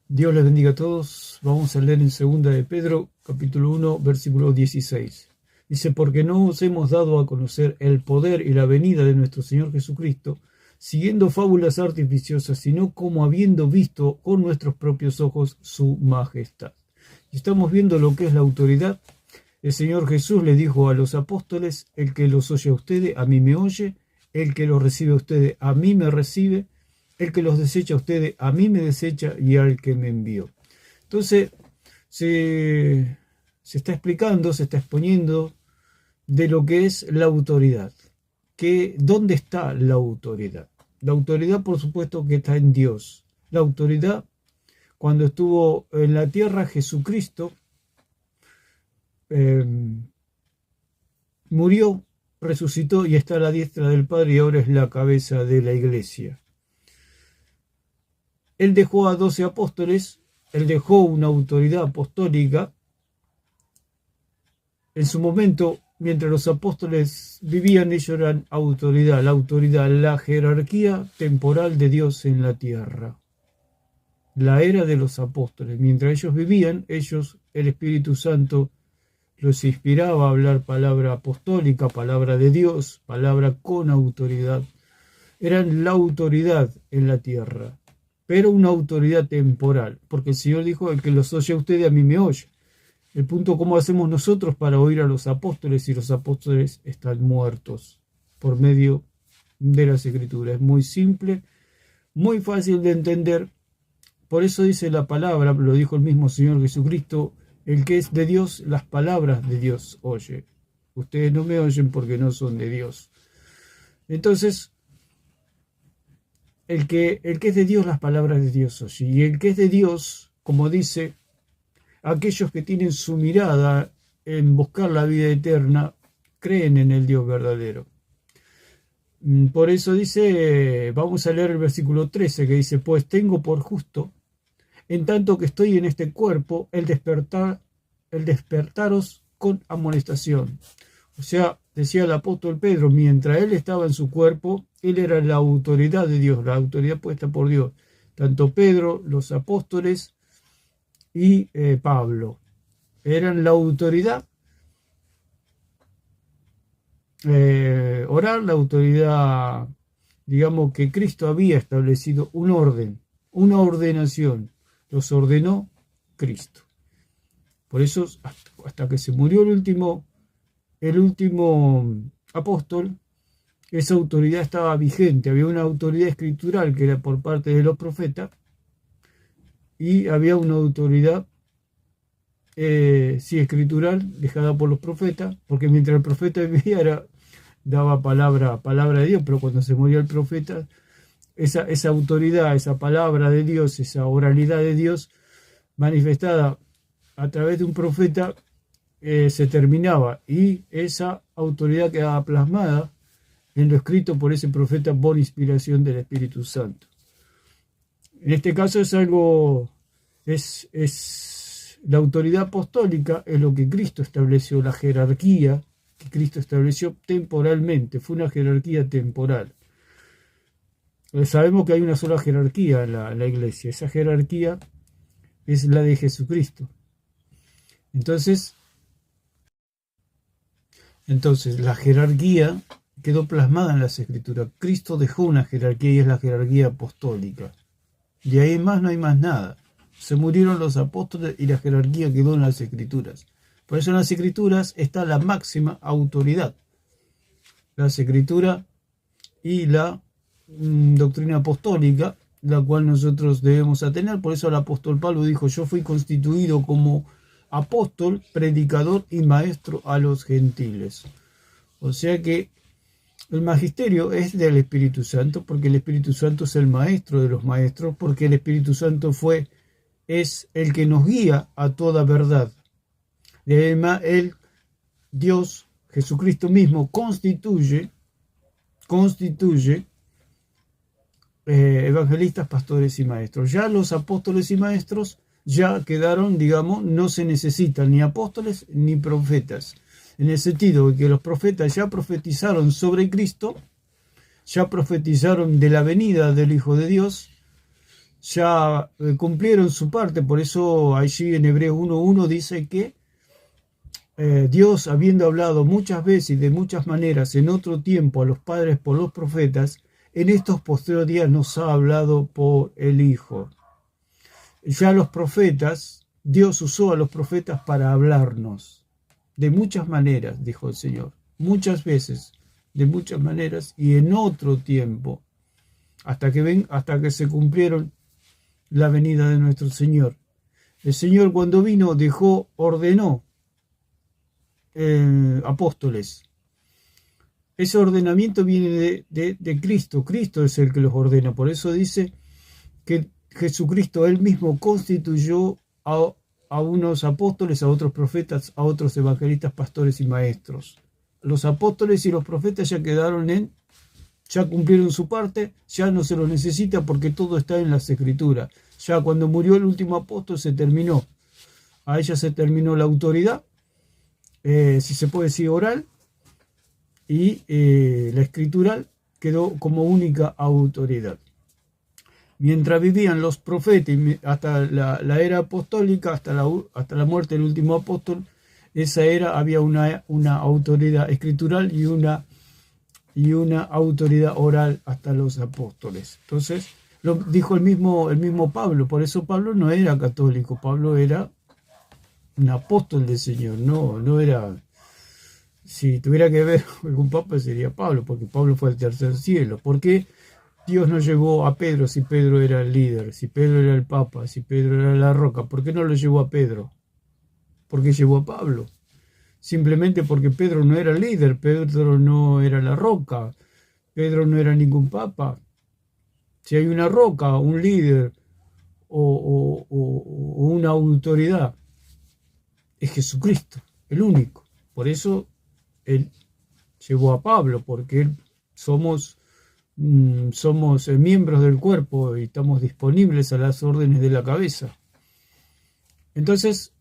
Dios les bendiga a todos. Vamos a leer en 2 de Pedro, capítulo 1, versículo 16. Dice, porque no os hemos dado a conocer el poder y la venida de nuestro Señor Jesucristo, siguiendo fábulas artificiosas, sino como habiendo visto con nuestros propios ojos su majestad. Y estamos viendo lo que es la autoridad. El Señor Jesús le dijo a los apóstoles, el que los oye a ustedes, a mí me oye, el que los recibe a ustedes, a mí me recibe, el que los desecha a ustedes, a mí me desecha y al que me envió. Entonces, se está explicando, se está exponiendo de lo que es la autoridad. ¿Dónde está la autoridad? La autoridad, por supuesto, que está en Dios. La autoridad, cuando estuvo en la tierra, Jesucristo murió, resucitó y está a la diestra del Padre y ahora es la cabeza de la iglesia. Él dejó a 12 apóstoles, él dejó una autoridad apostólica. En su momento, mientras los apóstoles vivían, ellos eran autoridad, la jerarquía temporal de Dios en la tierra. La era de los apóstoles. Mientras ellos vivían, el Espíritu Santo los inspiraba a hablar palabra apostólica, palabra de Dios, palabra con autoridad. Eran la autoridad en la tierra, pero una autoridad temporal, porque el Señor dijo, el que los oye a ustedes, a mí me oye. El punto, ¿cómo hacemos nosotros para oír a los apóstoles si los apóstoles están muertos? Por medio de las Escrituras. Es muy simple, muy fácil de entender. Por eso dice la palabra, lo dijo el mismo Señor Jesucristo, el que es de Dios, las palabras de Dios oye. Ustedes no me oyen porque no son de Dios. Entonces, el que es de Dios, las palabras de Dios oye. Y el que es de Dios, como dice, aquellos que tienen su mirada en buscar la vida eterna, creen en el Dios verdadero. Por eso dice, vamos a leer el versículo 13, que dice, pues tengo por justo, en tanto que estoy en este cuerpo, el despertaros con amonestación. O sea, decía el apóstol Pedro, mientras él estaba en su cuerpo, él era la autoridad de Dios, la autoridad puesta por Dios. Tanto Pedro, los apóstoles y Pablo eran la autoridad oral, la autoridad, digamos que Cristo había establecido un orden, una ordenación, los ordenó Cristo. Por eso, hasta que se murió el último apóstol, esa autoridad estaba vigente. Había una autoridad escritural que era por parte de los profetas y había una autoridad escritural dejada por los profetas, porque mientras el profeta vivía daba palabra de Dios, pero cuando se murió el profeta, esa autoridad, esa palabra de Dios, esa oralidad de Dios manifestada a través de un profeta se terminaba y esa autoridad quedaba plasmada en lo escrito por ese profeta por inspiración del Espíritu Santo. En este caso es la autoridad apostólica, es lo que Cristo estableció, la jerarquía que Cristo estableció temporalmente, fue una jerarquía temporal. Sabemos que hay una sola jerarquía en la iglesia, esa jerarquía es la de Jesucristo. Entonces la jerarquía quedó plasmada en las Escrituras. Cristo dejó una jerarquía y es la jerarquía apostólica. De ahí en más no hay más nada. Se murieron los apóstoles y la jerarquía quedó en las Escrituras. Por eso en las Escrituras está la máxima autoridad. Las Escrituras y la doctrina apostólica, la cual nosotros debemos tener. Por eso el apóstol Pablo dijo, yo fui constituido como apóstol, predicador y maestro a los gentiles. O sea que el magisterio es del Espíritu Santo, porque el Espíritu Santo es el maestro de los maestros, porque el Espíritu Santo es el que nos guía a toda verdad. Además, Dios, Jesucristo mismo, constituye evangelistas, pastores y maestros. Ya los apóstoles y maestros ya quedaron, digamos, no se necesitan ni apóstoles ni profetas, en el sentido de que los profetas ya profetizaron sobre Cristo, ya profetizaron de la venida del Hijo de Dios, ya cumplieron su parte. Por eso allí en Hebreos 1:1 dice que Dios, habiendo hablado muchas veces y de muchas maneras en otro tiempo a los padres por los profetas, en estos postreros días nos ha hablado por el Hijo. Ya los profetas, Dios usó a los profetas para hablarnos de muchas maneras, dijo el Señor, muchas veces, de muchas maneras y en otro tiempo, hasta que se cumplieron la venida de nuestro Señor. El Señor, cuando vino, ordenó apóstoles. Ese ordenamiento viene de Cristo. Cristo es el que los ordena. Por eso dice que Jesucristo él mismo constituyó a unos apóstoles, a otros profetas, a otros evangelistas, pastores y maestros. Los apóstoles y los profetas ya cumplieron su parte, ya no se los necesita porque todo está en las Escrituras. Ya cuando murió el último apóstol se terminó. A ella se terminó la autoridad, si se puede decir oral, y la escritural quedó como única autoridad. Mientras vivían los profetas, hasta la era apostólica, hasta la muerte del último apóstol, esa era había una autoridad escritural y una autoridad oral hasta los apóstoles. Entonces, lo dijo el mismo Pablo. Por eso Pablo no era católico, Pablo era un apóstol del Señor, no era. Si tuviera que ver algún papa sería Pablo, porque Pablo fue al tercer cielo. ¿Por qué Dios no llevó a Pedro si Pedro era el líder, si Pedro era el papa, si Pedro era la roca? ¿Por qué no lo llevó a Pedro? ¿Por qué llevó a Pablo? Simplemente porque Pedro no era el líder, Pedro no era la roca, Pedro no era ningún papa. Si hay una roca, un líder o una autoridad, es Jesucristo, el único. Por eso él llevó a Pablo, porque somos miembros del cuerpo y estamos disponibles a las órdenes de la cabeza. Entonces,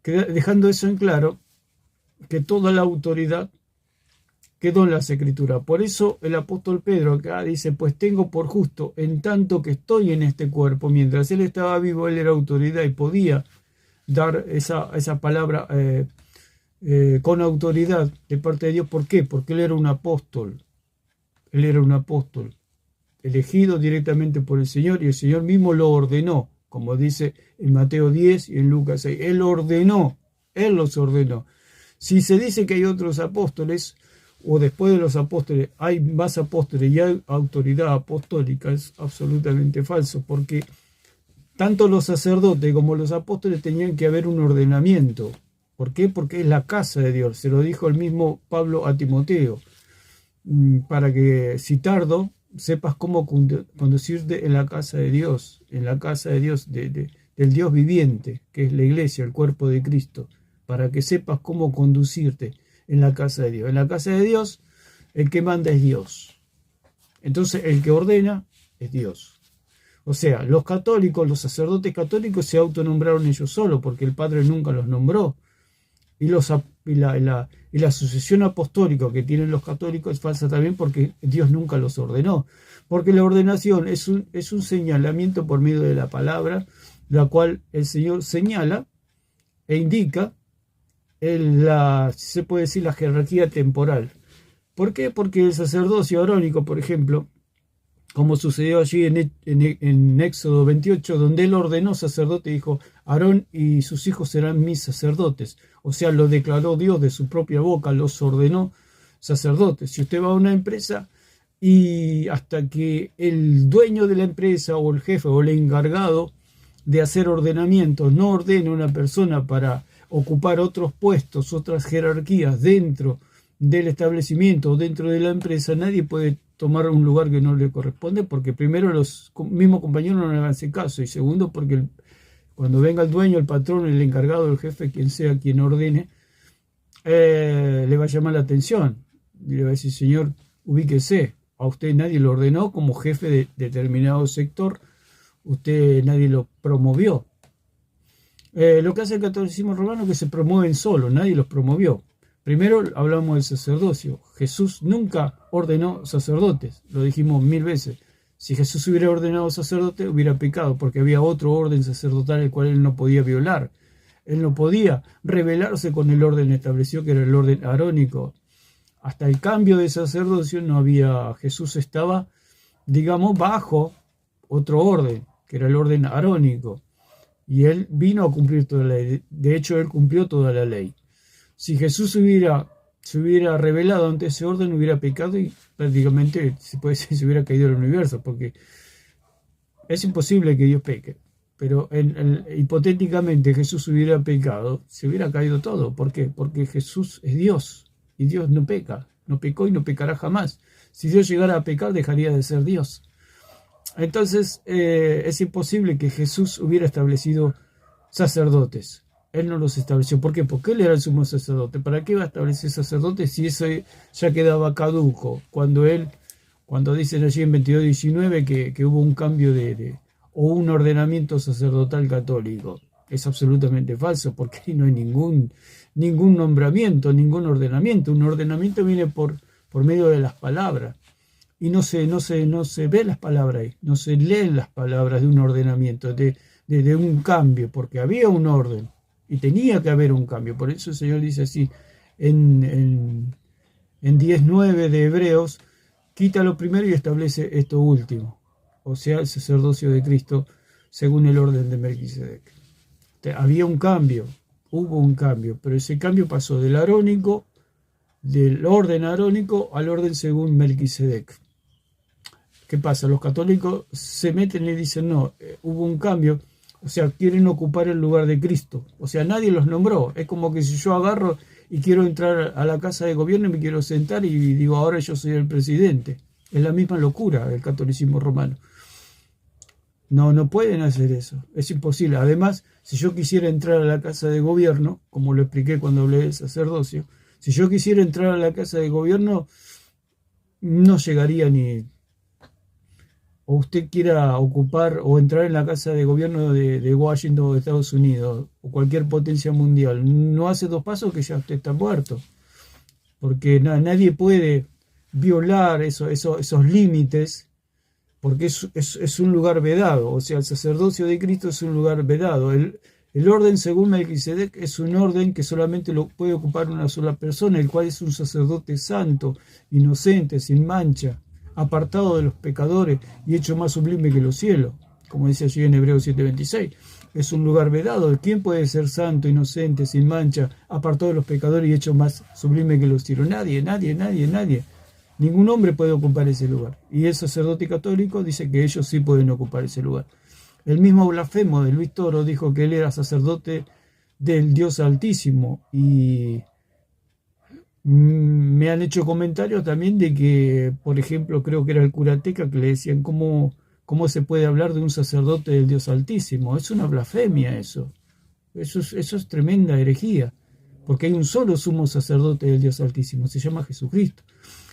dejando eso en claro, que toda la autoridad quedó en las Escrituras. Por eso el apóstol Pedro acá dice, pues tengo por justo, en tanto que estoy en este cuerpo, mientras él estaba vivo, él era autoridad y podía dar esa palabra con autoridad de parte de Dios. ¿Por qué? Porque él era un apóstol. Él era un apóstol elegido directamente por el Señor y el Señor mismo lo ordenó, como dice en Mateo 10 y en Lucas 6. Él los ordenó. Si se dice que hay otros apóstoles, o después de los apóstoles hay más apóstoles y hay autoridad apostólica, es absolutamente falso, porque tanto los sacerdotes como los apóstoles tenían que haber un ordenamiento. ¿Por qué? Porque es la casa de Dios. Se lo dijo el mismo Pablo a Timoteo, para que si tardo sepas cómo conducirte en la casa de Dios, del Dios viviente, que es la iglesia, el cuerpo de Cristo, para que sepas cómo conducirte en la casa de Dios. En la casa de Dios, el que manda es Dios. Entonces, el que ordena es Dios. O sea, los católicos, los sacerdotes católicos se autonombraron ellos solos, porque el Padre nunca los nombró. Y la sucesión apostólica que tienen los católicos es falsa también, porque Dios nunca los ordenó. Porque la ordenación es un señalamiento por medio de la palabra, la cual el Señor señala e indica se puede decir, la jerarquía temporal. ¿Por qué? Porque el sacerdocio arónico, por ejemplo, como sucedió allí en Éxodo 28, donde él ordenó sacerdote, dijo, Aarón y sus hijos serán mis sacerdotes. O sea, lo declaró Dios de su propia boca, los ordenó sacerdotes. Si usted va a una empresa y hasta que el dueño de la empresa o el jefe o el encargado de hacer ordenamientos no ordene a una persona para ocupar otros puestos, otras jerarquías dentro del establecimiento o dentro de la empresa, nadie puede tomar un lugar que no le corresponde, porque primero los mismos compañeros no le van a hacer caso, y segundo porque cuando venga el dueño, el patrón, el encargado, el jefe, quien sea quien ordene, le va a llamar la atención y le va a decir, señor, ubíquese, a usted nadie lo ordenó como jefe de determinado sector, usted nadie lo promovió. Lo que hace el catolicismo romano es que se promueven solos, nadie los promovió. Primero hablamos del sacerdocio. Jesús nunca ordenó sacerdotes, lo dijimos 1000 veces. Si Jesús hubiera ordenado sacerdote, hubiera pecado, porque había otro orden sacerdotal el cual él no podía violar. Él no podía rebelarse con el orden establecido, que era el orden arónico. Hasta el cambio de sacerdocio no había, Jesús estaba, digamos, bajo otro orden, que era el orden arónico. Y él vino a cumplir toda la ley. De hecho, él cumplió toda la ley. Si Jesús se hubiera rebelado ante ese orden, hubiera pecado y prácticamente se hubiera caído el universo, porque es imposible que Dios peque. Pero hipotéticamente Jesús hubiera pecado, se hubiera caído todo. ¿Por qué? Porque Jesús es Dios y Dios no peca, no pecó y no pecará jamás. Si Dios llegara a pecar, dejaría de ser Dios. Entonces es imposible que Jesús hubiera establecido sacerdotes. Él no los estableció. ¿Por qué? Porque él era el sumo sacerdote. ¿Para qué va a establecer sacerdotes si eso ya quedaba caduco? Cuando dicen allí en 22:19 que hubo un cambio o un ordenamiento sacerdotal católico. Es absolutamente falso, porque ahí no hay ningún nombramiento, ningún ordenamiento. Un ordenamiento viene por medio de las palabras. Y no se ve las palabras ahí, no se leen las palabras de un ordenamiento, de un cambio, porque había un orden y tenía que haber un cambio. Por eso el Señor dice así en 10:9 de Hebreos: quita lo primero y establece esto último, o sea, el sacerdocio de Cristo según el orden de Melquisedec. Había un cambio, hubo un cambio, pero ese cambio pasó del orden arónico al orden según Melquisedec. ¿Qué pasa? Los católicos se meten y dicen, no, hubo un cambio, o sea, quieren ocupar el lugar de Cristo. O sea, nadie los nombró. Es como que si yo agarro y quiero entrar a la casa de gobierno y me quiero sentar y digo, ahora yo soy el presidente. Es la misma locura del catolicismo romano. No pueden hacer eso, es imposible. Además, si yo quisiera entrar a la casa de gobierno, como lo expliqué cuando hablé del sacerdocio, si yo quisiera entrar a la casa de gobierno, no llegaría ni... o usted quiera ocupar o entrar en la casa de gobierno de Washington o de Estados Unidos o cualquier potencia mundial, no hace 2 pasos que ya usted está muerto, porque nadie puede violar esos límites, porque es un lugar vedado. O sea, el sacerdocio de Cristo es un lugar vedado. El orden según Melquisedec es un orden que solamente lo puede ocupar una sola persona, el cual es un sacerdote santo, inocente, sin mancha, apartado de los pecadores y hecho más sublime que los cielos, como dice allí en Hebreos 7:26. Es un lugar vedado. ¿Quién puede ser santo, inocente, sin mancha, apartado de los pecadores y hecho más sublime que los cielos? Nadie. Ningún hombre puede ocupar ese lugar. Y el sacerdote católico dice que ellos sí pueden ocupar ese lugar. El mismo blasfemo de Luis Toro dijo que él era sacerdote del Dios Altísimo, y me han hecho comentarios también de que, por ejemplo, creo que era el curateca, que le decían cómo se puede hablar de un sacerdote del Dios Altísimo. Es una blasfemia eso. Eso es tremenda herejía, porque hay un solo sumo sacerdote del Dios Altísimo, se llama Jesucristo.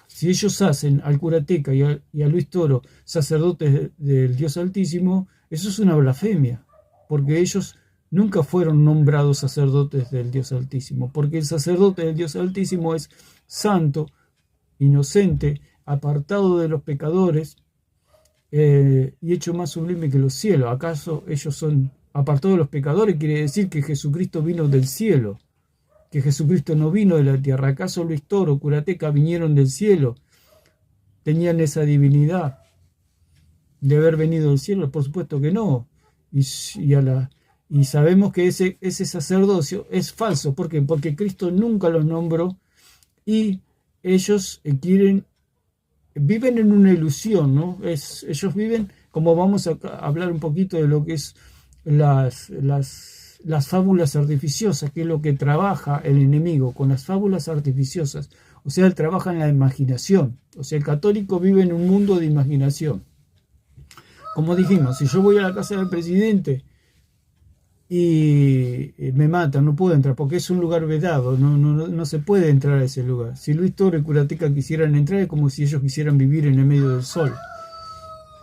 Si ellos hacen al curateca y a Luis Toro sacerdotes del Dios Altísimo, eso es una blasfemia, porque ellos nunca fueron nombrados sacerdotes del Dios Altísimo, porque el sacerdote del Dios Altísimo es santo, inocente, apartado de los pecadores y hecho más sublime que los cielos. ¿Acaso ellos son apartados de los pecadores? Quiere decir que Jesucristo vino del cielo, que Jesucristo no vino de la tierra. ¿Acaso Luis Toro, curateca vinieron del cielo? ¿Tenían esa divinidad de haber venido del cielo? Por supuesto que no. Y sabemos que ese sacerdocio es falso. ¿Por qué? Porque Cristo nunca los nombró, y ellos viven en una ilusión, ¿no? Ellos viven, como vamos a hablar un poquito de lo que es las fábulas artificiosas, que es lo que trabaja el enemigo con las fábulas artificiosas. O sea, él trabaja en la imaginación. O sea, el católico vive en un mundo de imaginación. Como dijimos, si yo voy a la casa del presidente y me matan, no puedo entrar porque es un lugar vedado, no se puede entrar a ese lugar. Si Luis Toro y curateca quisieran entrar, es como si ellos quisieran vivir en el medio del sol.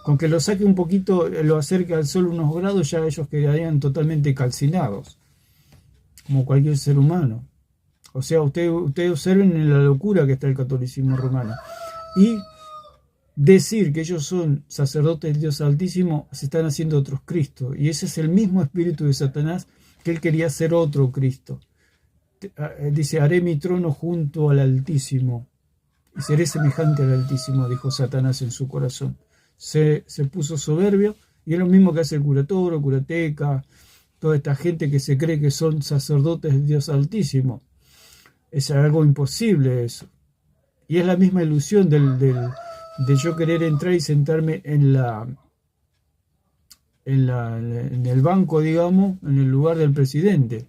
Con que lo saque un poquito, lo acerque al sol unos grados, ya ellos quedarían totalmente calcinados, como cualquier ser humano. O sea, ustedes observen en la locura que está el catolicismo romano. Y decir que ellos son sacerdotes del Dios Altísimo, se están haciendo otros Cristos. Y ese es el mismo espíritu de Satanás, que él quería ser otro Cristo. Dice, haré mi trono junto al Altísimo y seré semejante al Altísimo, dijo Satanás en su corazón. Se puso soberbio, y es lo mismo que hace el curatoro, el curateca, toda esta gente que se cree que son sacerdotes del Dios Altísimo. Es algo imposible eso. Y es la misma ilusión de yo querer entrar y sentarme en el banco, digamos, en el lugar del presidente.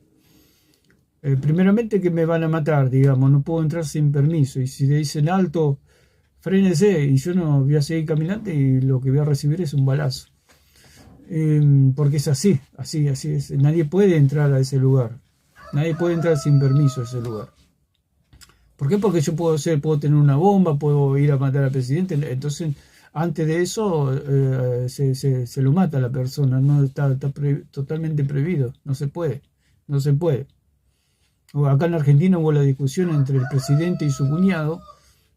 Primeramente que me van a matar, digamos, no puedo entrar sin permiso. Y si le dicen alto, frénese, y yo no voy a seguir caminando, y lo que voy a recibir es un balazo. Porque es así es. Nadie puede entrar a ese lugar. Nadie puede entrar sin permiso a ese lugar. ¿Por qué? Porque yo puedo tener una bomba, puedo ir a matar al presidente. Entonces, antes de eso, se lo mata a la persona. No está totalmente prohibido. No se puede. Acá en Argentina hubo la discusión entre el presidente y su cuñado.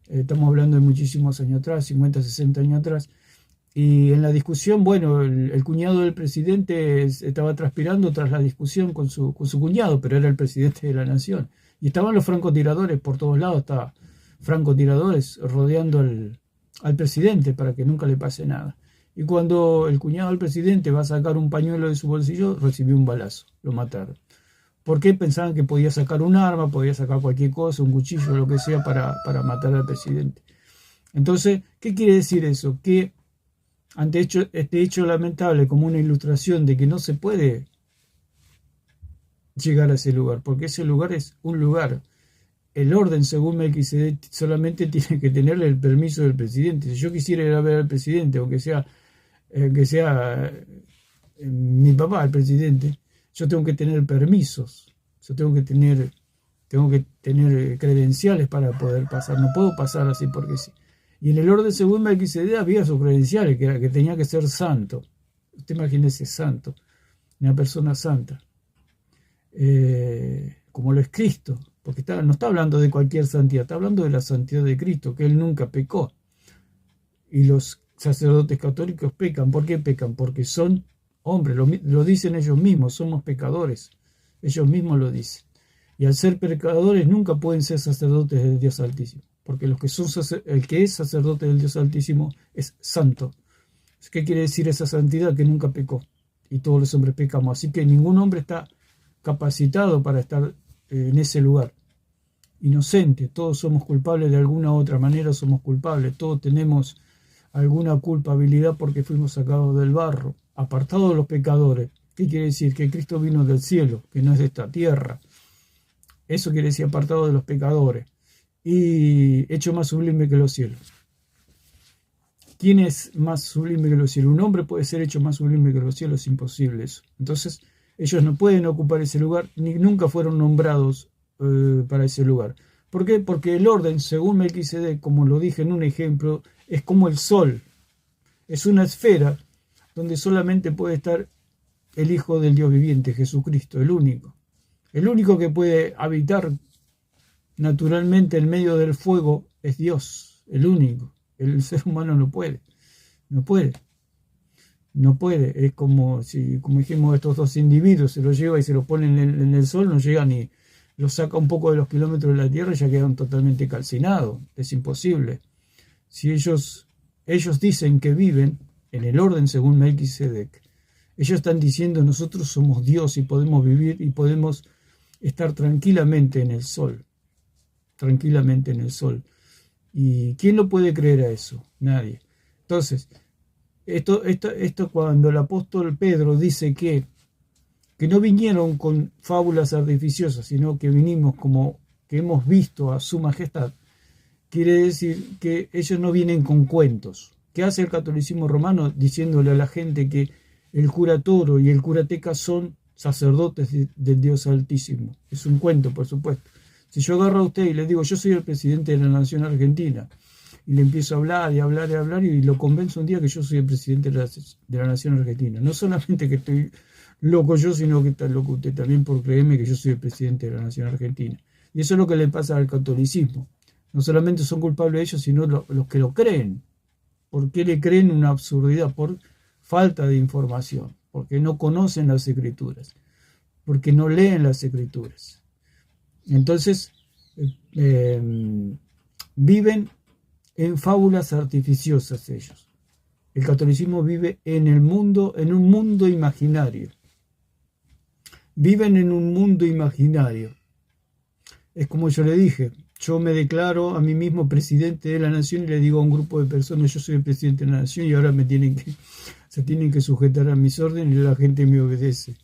Estamos hablando de muchísimos años atrás, 50, 60 años atrás. Y en la discusión, bueno, el cuñado del presidente estaba transpirando tras la discusión con su cuñado, pero era el presidente de la nación. Y estaban los francotiradores por todos lados, estaban francotiradores rodeando al presidente para que nunca le pase nada. Y cuando el cuñado del presidente va a sacar un pañuelo de su bolsillo, recibió un balazo, lo mataron. ¿Por qué? Pensaban que podía sacar un arma, podía sacar cualquier cosa, un cuchillo, lo que sea, para matar al presidente. Entonces, ¿qué quiere decir eso? Que ante este hecho lamentable, como una ilustración de que no se puede llegar a ese lugar, porque ese lugar es un lugar. El orden, según Melquisedec, solamente tiene que tenerle el permiso del presidente. Si yo quisiera ir a ver al presidente, aunque sea mi papá, el presidente, yo tengo que tener permisos, yo tengo que tener credenciales para poder pasar. No puedo pasar así porque sí. Y en el orden según Melquisedec había sus credenciales, que tenía que ser santo. Usted imagínese santo, una persona santa. Como lo es Cristo, porque no está hablando de cualquier santidad, está hablando de la santidad de Cristo, que Él nunca pecó. Y los sacerdotes católicos pecan. ¿Por qué pecan? Porque son hombres, lo dicen ellos mismos, somos pecadores. Ellos mismos lo dicen. Y al ser pecadores nunca pueden ser sacerdotes del Dios Altísimo, porque el que es sacerdote del Dios Altísimo es santo. ¿Qué quiere decir esa santidad? Que nunca pecó. Y todos los hombres pecamos. Así que ningún hombre está capacitado para estar en ese lugar. Inocente, todos somos culpables de alguna u otra manera, somos culpables, todos tenemos alguna culpabilidad porque fuimos sacados del barro, apartados de los pecadores. ¿Qué quiere decir? Que Cristo vino del cielo, que no es de esta tierra. Eso quiere decir apartado de los pecadores y hecho más sublime que los cielos. ¿Quién es más sublime que los cielos? Un hombre puede ser hecho más sublime que los cielos, es imposible eso. Entonces, ellos no pueden ocupar ese lugar, ni nunca fueron nombrados para ese lugar. ¿Por qué? Porque el orden, según Melquisedec, como lo dije en un ejemplo, es como el sol. Es una esfera donde solamente puede estar el Hijo del Dios viviente, Jesucristo, el único. El único que puede habitar naturalmente en medio del fuego es Dios, el único. El ser humano no puede. Es como dijimos, estos dos individuos se los lleva y se los pone en el sol, no llegan ni los saca un poco de los kilómetros de la tierra y ya quedan totalmente calcinados. Es imposible. Si ellos dicen que viven en el orden según Melquisedec, ellos están diciendo nosotros somos Dios y podemos vivir y podemos estar tranquilamente en el sol. Tranquilamente en el sol. ¿Y quién lo puede creer a eso? Nadie. Entonces, esto cuando el apóstol Pedro dice que no vinieron con fábulas artificiosas, sino que vinimos como que hemos visto a su majestad, quiere decir que ellos no vienen con cuentos. ¿Qué hace el catolicismo romano? Diciéndole a la gente que el cura Toro y el curateca son sacerdotes del Dios Altísimo. Es un cuento, por supuesto. Si yo agarro a usted y le digo, yo soy el presidente de la nación argentina, y le empiezo a hablar y hablar y hablar, y lo convenzo un día que yo soy el presidente de la nación argentina. No solamente que estoy loco yo, sino que está loco usted también por creerme que yo soy el presidente de la nación argentina. Y eso es lo que le pasa al catolicismo. No solamente son culpables ellos, sino los que lo creen. ¿Por qué le creen una absurdidad? Por falta de información, porque no conocen las Escrituras, porque no leen las Escrituras. Entonces, viven en fábulas artificiosas ellos. El catolicismo vive en el mundo, en un mundo imaginario. Viven en un mundo imaginario. Es como yo le dije, yo me declaro a mí mismo presidente de la nación y le digo a un grupo de personas, yo soy el presidente de la nación y ahora se tienen que sujetar a mis órdenes y la gente me obedece.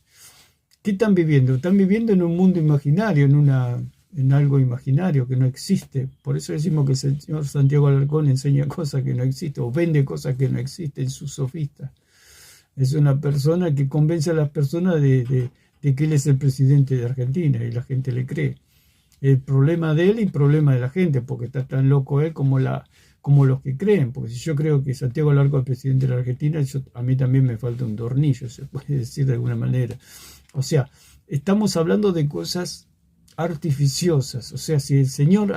¿Qué están viviendo? Están viviendo en un mundo imaginario, en algo imaginario que no existe. Por eso decimos que el señor Santiago Alarcón enseña cosas que no existen o vende cosas que no existen, sus sofistas. Es una persona que convence a las personas de que él es el presidente de Argentina y la gente le cree. El problema de él y el problema de la gente, porque está tan loco él como los que creen. Porque si yo creo que Santiago Alarcón es el presidente de la Argentina, a mí también me falta un tornillo, se puede decir de alguna manera. O sea, estamos hablando de cosas artificiosas. O sea, si el señor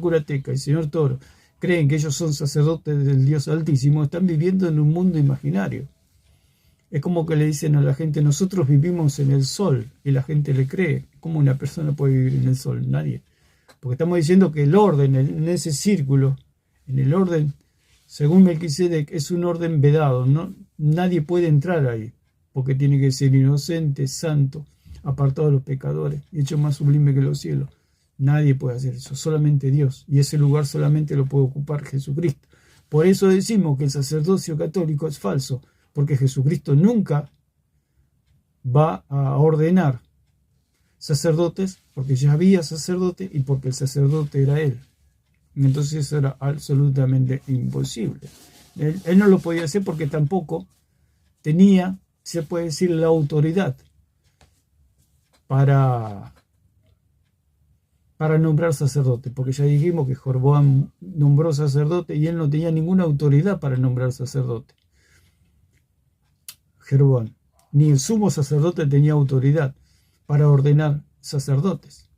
Curateca y el señor Toro creen que ellos son sacerdotes del Dios Altísimo, están viviendo en un mundo imaginario. Es como que le dicen a la gente, nosotros vivimos en el sol, y la gente le cree. ¿Cómo una persona puede vivir en el sol? Nadie. Porque estamos diciendo que el orden, en ese círculo, en el orden, según Melquisedec, es un orden vedado, ¿no? Nadie puede entrar ahí, porque tiene que ser inocente, santo, apartado de los pecadores, y hecho más sublime que los cielos. Nadie puede hacer eso, solamente Dios, y ese lugar solamente lo puede ocupar Jesucristo. Por eso decimos que el sacerdocio católico es falso, porque Jesucristo nunca va a ordenar sacerdotes, porque ya había sacerdote y porque el sacerdote era él. Entonces eso era absolutamente imposible. Él no lo podía hacer porque tampoco tenía, se puede decir, la autoridad para nombrar sacerdote, porque ya dijimos que Jeroboam nombró sacerdote y él no tenía ninguna autoridad para nombrar sacerdote. Jeroboam, ni el sumo sacerdote tenía autoridad para ordenar sacerdotes.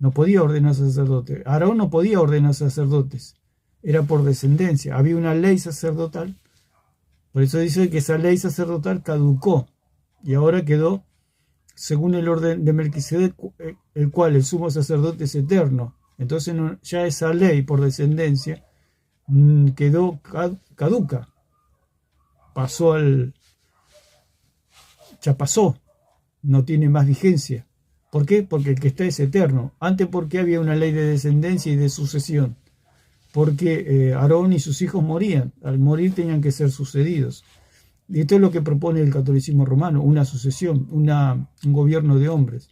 No podía ordenar sacerdotes. Aarón no podía ordenar sacerdotes. Era por descendencia. Había una ley sacerdotal. Por eso dice que esa ley sacerdotal caducó. Y ahora quedó, según el orden de Melquisedec, el cual el sumo sacerdote es eterno. Entonces ya esa ley por descendencia quedó caduca. Ya pasó. No tiene más vigencia. ¿Por qué? Porque el que está es eterno. Antes, porque había una ley de descendencia y de sucesión. Porque Aarón y sus hijos morían. Al morir tenían que ser sucedidos. Y esto es lo que propone el catolicismo romano, una sucesión, un gobierno de hombres,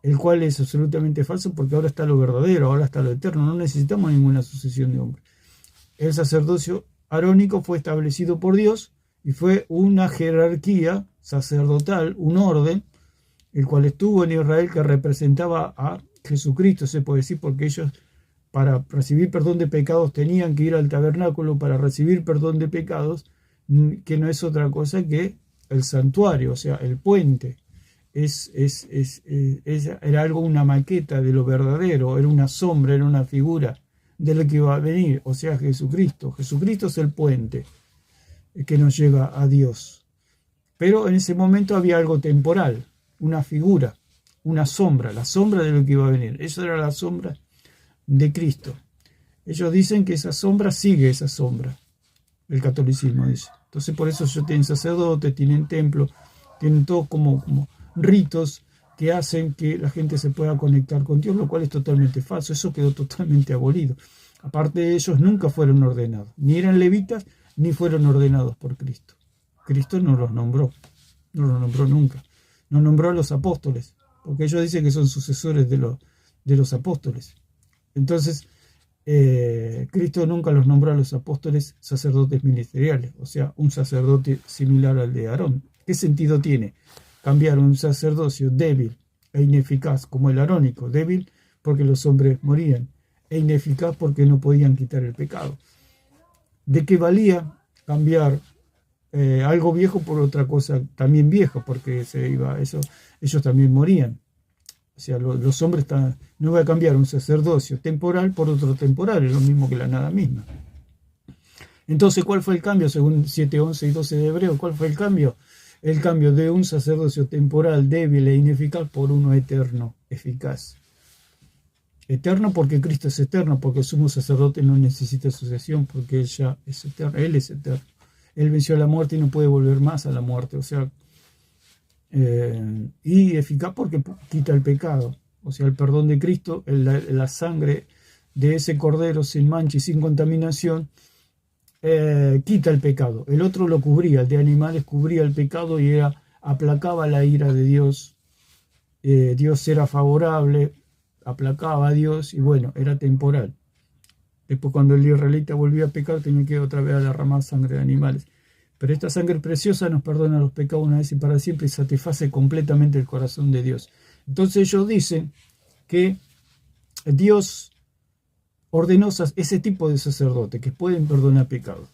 el cual es absolutamente falso porque ahora está lo verdadero, ahora está lo eterno. No necesitamos ninguna sucesión de hombres. El sacerdocio arónico fue establecido por Dios y fue una jerarquía sacerdotal, un orden, el cual estuvo en Israel, que representaba a Jesucristo, se puede decir, porque ellos para recibir perdón de pecados tenían que ir al tabernáculo para recibir perdón de pecados, que no es otra cosa que el santuario, o sea, el puente. Era algo, una maqueta de lo verdadero, era una sombra, era una figura de lo que iba a venir, o sea, Jesucristo. Jesucristo es el puente que nos lleva a Dios. Pero en ese momento había algo temporal, una figura, una sombra, la sombra de lo que iba a venir. Esa era la sombra de Cristo. Ellos dicen que esa sombra sigue esa sombra. El catolicismo dice. Entonces por eso ellos tienen sacerdotes, tienen templo, tienen todo como ritos que hacen que la gente se pueda conectar con Dios, lo cual es totalmente falso. Eso quedó totalmente abolido. Aparte de ellos nunca fueron ordenados, ni eran levitas, ni fueron ordenados por Cristo. Cristo no los nombró nunca. No nombró a los apóstoles, porque ellos dicen que son sucesores de los apóstoles. Entonces, Cristo nunca los nombró a los apóstoles sacerdotes ministeriales, o sea, un sacerdote similar al de Aarón. ¿Qué sentido tiene cambiar un sacerdocio débil e ineficaz como el arónico? Débil porque los hombres morían, e ineficaz porque no podían quitar el pecado. ¿De qué valía cambiar algo viejo por otra cosa también vieja? Porque ellos también morían. O sea, los hombres no va a cambiar un sacerdocio temporal por otro temporal, es lo mismo que la nada misma. Entonces, ¿cuál fue el cambio? Según 7, 11 y 12 de Hebreo, ¿cuál fue el cambio? El cambio de un sacerdocio temporal, débil e ineficaz por uno eterno, eficaz. Eterno porque Cristo es eterno, porque el sumo sacerdote no necesita sucesión, porque Él ya es eterno, Él es eterno. Él venció a la muerte y no puede volver más a la muerte, o sea, y eficaz porque quita el pecado, o sea, el perdón de Cristo, la sangre de ese cordero sin mancha y sin contaminación, quita el pecado. El otro lo cubría, el de animales cubría el pecado y aplacaba la ira de Dios. Dios era favorable, aplacaba a Dios y bueno, era temporal. Después cuando el israelita volvía a pecar tenía que otra vez derramar sangre de animales. Pero esta sangre preciosa nos perdona los pecados una vez y para siempre y satisface completamente el corazón de Dios. Entonces ellos dicen que Dios ordenó ese tipo de sacerdote que pueden perdonar pecados.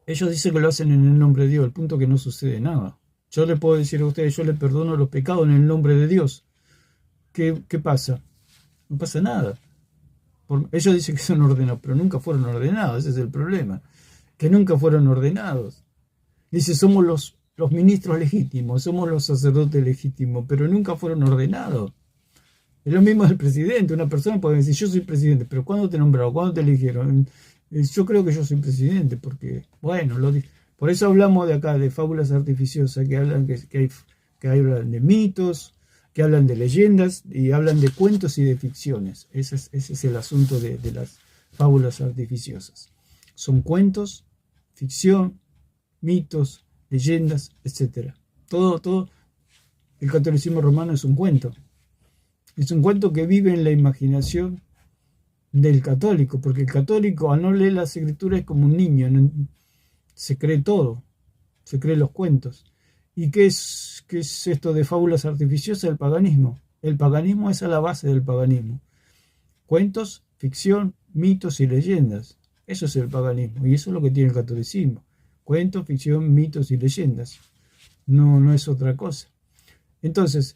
Ellos dicen que lo hacen en el nombre de Dios, al punto que no sucede nada. Yo le puedo decir a ustedes, yo le perdono los pecados en el nombre de Dios. ¿Qué pasa? No pasa nada. Ellos dicen que son ordenados, pero nunca fueron ordenados, ese es el problema. Que nunca fueron ordenados. Dice, somos los ministros legítimos, somos los sacerdotes legítimos, pero nunca fueron ordenados. Es lo mismo del presidente. Una persona puede decir, yo soy presidente, pero ¿cuándo te nombraron? ¿Cuándo te eligieron? Yo creo que yo soy presidente, porque, bueno, por eso hablamos de acá, de fábulas artificiosas, que hablan, que hablan de mitos, que hablan de leyendas, y hablan de cuentos y de ficciones. Ese es el asunto de las fábulas artificiosas. Son cuentos, ficción, mitos, leyendas, etc. Todo el catolicismo romano es un cuento. Es un cuento que vive en la imaginación del católico, porque el católico al no leer las escrituras es como un niño, se cree todo, se cree los cuentos. ¿Y qué es esto de fábulas artificiosas? El paganismo. El paganismo es a la base del paganismo. Cuentos, ficción, mitos y leyendas. Eso es el paganismo y eso es lo que tiene el catolicismo. Cuentos, ficción, mitos y leyendas. No es otra cosa. Entonces,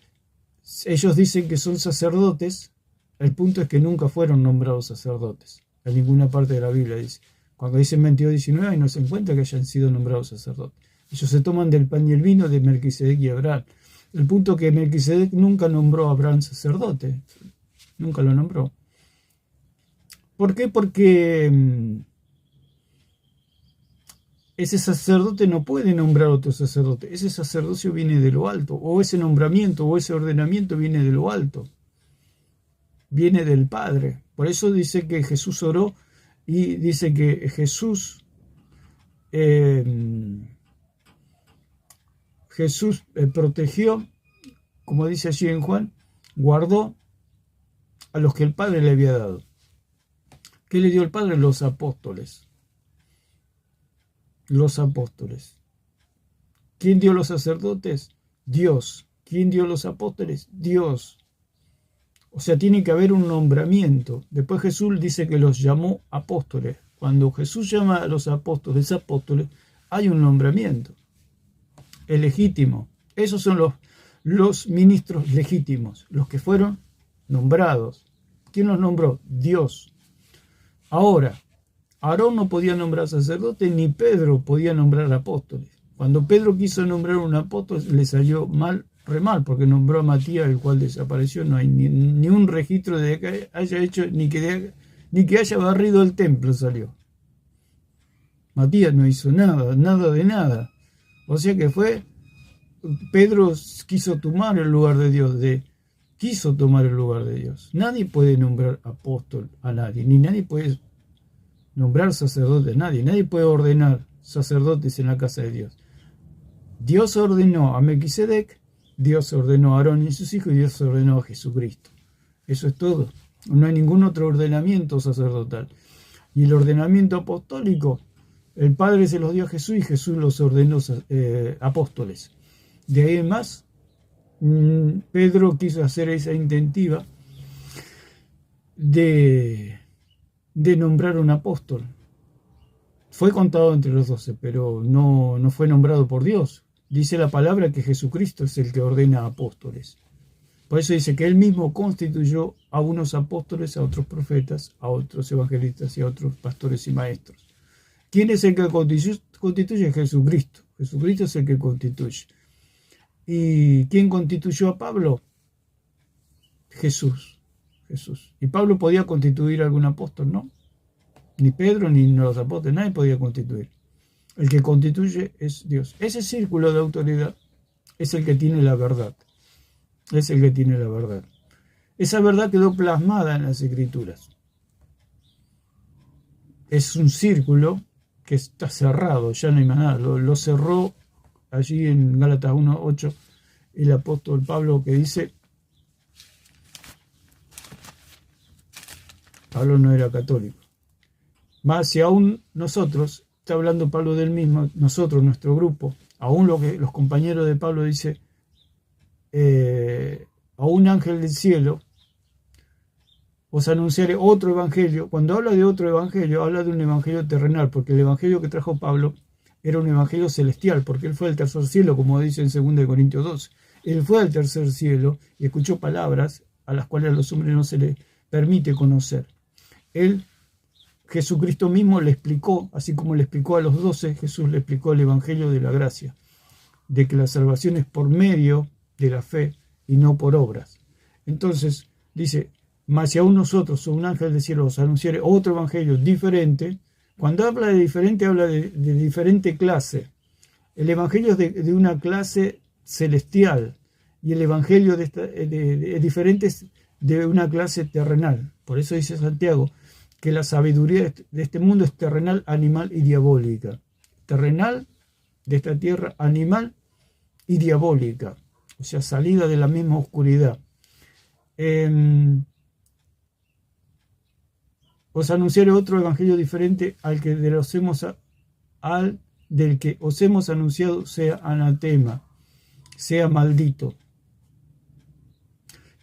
ellos dicen que son sacerdotes, el punto es que nunca fueron nombrados sacerdotes. En ninguna parte de la Biblia dice. Cuando dicen 22:19 no se encuentra que hayan sido nombrados sacerdotes. Ellos se toman del pan y el vino de Melquisedec y Abraham. El punto es que Melquisedec nunca nombró a Abraham sacerdote. Nunca lo nombró. ¿Por qué? Porque ese sacerdote no puede nombrar a otro sacerdote. Ese sacerdocio viene de lo alto, o ese nombramiento, o ese ordenamiento viene de lo alto. Viene del Padre. Por eso dice que Jesús oró y dice que Jesús protegió, como dice allí en Juan, guardó a los que el Padre le había dado. ¿Qué le dio el Padre? Los apóstoles. Los apóstoles. ¿Quién dio los sacerdotes? Dios. ¿Quién dio los apóstoles? Dios. O sea, tiene que haber un nombramiento. Después Jesús dice que los llamó apóstoles. Cuando Jesús llama a los apóstoles, hay un nombramiento. Es legítimo. Esos son los ministros legítimos, los que fueron nombrados. ¿Quién los nombró? Dios. Ahora, Aarón no podía nombrar sacerdote, ni Pedro podía nombrar apóstoles. Cuando Pedro quiso nombrar un apóstol, le salió re mal, porque nombró a Matías, el cual desapareció. No hay ni un registro de que haya hecho, ni que haya barrido el templo salió. Matías no hizo nada de nada. O sea que Pedro quiso tomar el lugar de Dios, quiso tomar el lugar de Dios. Nadie puede nombrar apóstol a nadie, ni nadie puede nombrar sacerdote a nadie. Nadie puede ordenar sacerdotes en la casa de Dios. Dios ordenó a Melquisedec, Dios ordenó a Aarón y sus hijos, y Dios ordenó a Jesucristo. Eso es todo. No hay ningún otro ordenamiento sacerdotal. Y el ordenamiento apostólico, el Padre se los dio a Jesús y Jesús los ordenó apóstoles. De ahí en más, Pedro quiso hacer esa intentiva de nombrar un apóstol. Fue contado entre los 12, pero no fue nombrado por Dios. Dice la palabra que Jesucristo es el que ordena apóstoles. Por eso dice que él mismo constituyó a unos apóstoles, a otros profetas, a otros evangelistas y a otros pastores y maestros. ¿Quién es el que constituye? Jesucristo. Jesucristo es el que constituye. ¿Y quién constituyó a Pablo? Jesús. Jesús. ¿Y Pablo podía constituir algún apóstol? No. Ni Pedro ni los apóstoles, nadie podía constituir. El que constituye es Dios. Ese círculo de autoridad es el que tiene la verdad. Es el que tiene la verdad. Esa verdad quedó plasmada en las Escrituras. Es un círculo que está cerrado, ya no hay más nada. Lo cerró allí en Gálatas 1:8 el apóstol Pablo, que dice, Pablo no era católico. Más si aún nosotros, está hablando Pablo del mismo, nosotros, nuestro grupo, aún lo que los compañeros de Pablo dice, a un ángel del cielo os anunciaré otro evangelio. Cuando habla de otro evangelio, habla de un evangelio terrenal, porque el evangelio que trajo Pablo era un evangelio celestial, porque él fue al tercer cielo, como dice en 2 Corintios 12. Él fue al tercer cielo y escuchó palabras a las cuales a los hombres no se les permite conocer. Jesucristo mismo le explicó, así como le explicó a los 12, Jesús le explicó el evangelio de la gracia, de que la salvación es por medio de la fe y no por obras. Entonces, dice, mas si aún nosotros o un ángel del cielo os anunciare otro evangelio diferente, cuando habla de diferente, habla de diferente clase. El evangelio es de una clase celestial y el evangelio de diferente es de una clase terrenal. Por eso dice Santiago que la sabiduría de este mundo es terrenal, animal y diabólica. Terrenal, de esta tierra, animal y diabólica. O sea, salida de la misma oscuridad. Os anunciaré otro evangelio diferente al del que os hemos anunciado, sea anatema, sea maldito.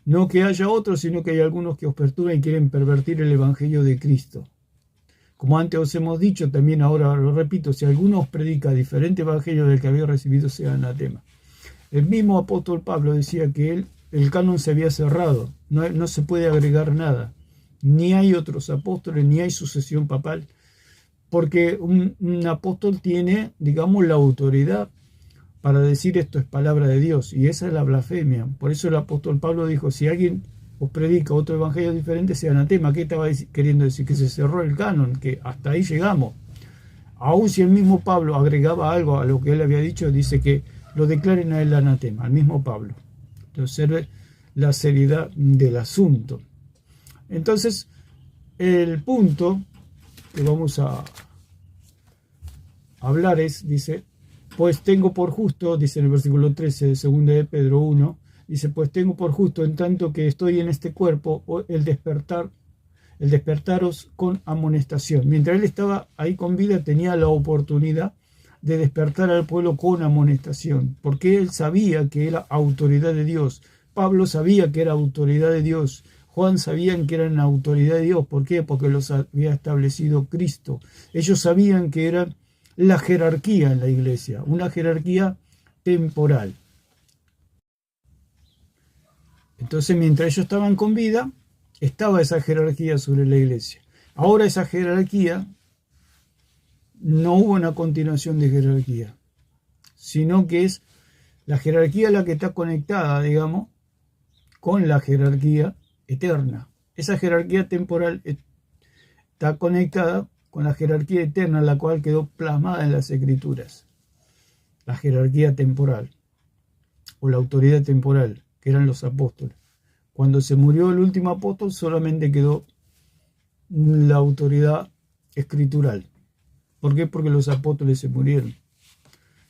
No que haya otro, sino que hay algunos que os perturban y quieren pervertir el evangelio de Cristo. Como antes os hemos dicho, también ahora lo repito, si alguno os predica diferente evangelio del que había recibido, sea anatema. El mismo apóstol Pablo decía que el canon se había cerrado, no se puede agregar nada. Ni hay otros apóstoles, ni hay sucesión papal, porque un apóstol tiene, digamos, la autoridad para decir esto es palabra de Dios, y esa es la blasfemia. Por eso el apóstol Pablo dijo, si alguien os predica otro evangelio diferente, sea anatema. ¿Qué estaba queriendo decir? Que se cerró el canon, que hasta ahí llegamos. Aún si el mismo Pablo agregaba algo a lo que él había dicho, dice que lo declaren a él anatema, al mismo Pablo. Entonces, la seriedad del asunto. Entonces, el punto que vamos a hablar es, dice, pues tengo por justo, dice en el versículo 13 de 2 de Pedro 1, dice, pues tengo por justo, en tanto que estoy en este cuerpo, el despertaros con amonestación. Mientras él estaba ahí con vida, tenía la oportunidad de despertar al pueblo con amonestación, porque él sabía que era autoridad de Dios. Pablo sabía que era autoridad de Dios. Juan sabían que eran autoridad de Dios. ¿Por qué? Porque los había establecido Cristo. Ellos sabían que era la jerarquía en la iglesia, una jerarquía temporal. Entonces, mientras ellos estaban con vida, estaba esa jerarquía sobre la iglesia. Ahora esa jerarquía, no hubo una continuación de jerarquía, sino que es la jerarquía la que está conectada, digamos, con la jerarquía eterna. Esa jerarquía temporal está conectada con la jerarquía eterna, la cual quedó plasmada en las Escrituras. La jerarquía temporal, o la autoridad temporal, que eran los apóstoles. Cuando se murió el último apóstol, solamente quedó la autoridad escritural. ¿Por qué? Porque los apóstoles se murieron.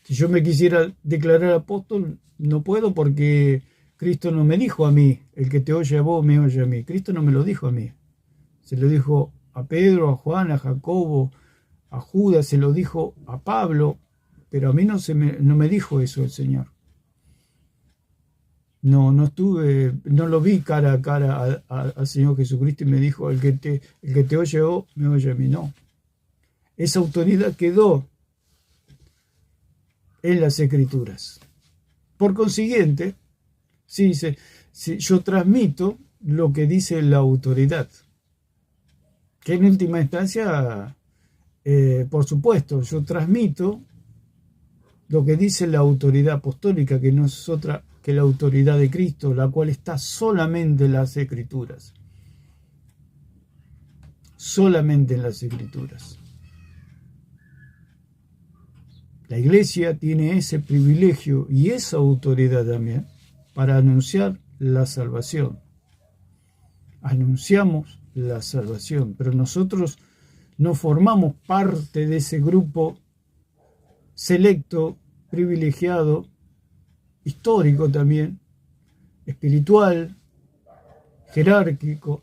Si yo me quisiera declarar apóstol, no puedo, porque Cristo no me dijo a mí, el que te oye a vos me oye a mí. Cristo no me lo dijo a mí. Se lo dijo a Pedro, a Juan, a Jacobo, a Judas, se lo dijo a Pablo, pero a mí no me dijo eso el Señor. No lo vi cara a cara al Señor Jesucristo y me dijo, el que te oye a vos me oye a mí. No. Esa autoridad quedó en las Escrituras. Por consiguiente, sí, yo transmito lo que dice la autoridad, que en última instancia por supuesto, yo transmito lo que dice la autoridad apostólica, que no es otra que la autoridad de Cristo, la cual está solamente en las Escrituras. Solamente en las Escrituras. La Iglesia tiene ese privilegio y esa autoridad también para anunciar la salvación. Anunciamos la salvación, pero nosotros no formamos parte de ese grupo selecto, privilegiado, histórico también, espiritual, jerárquico,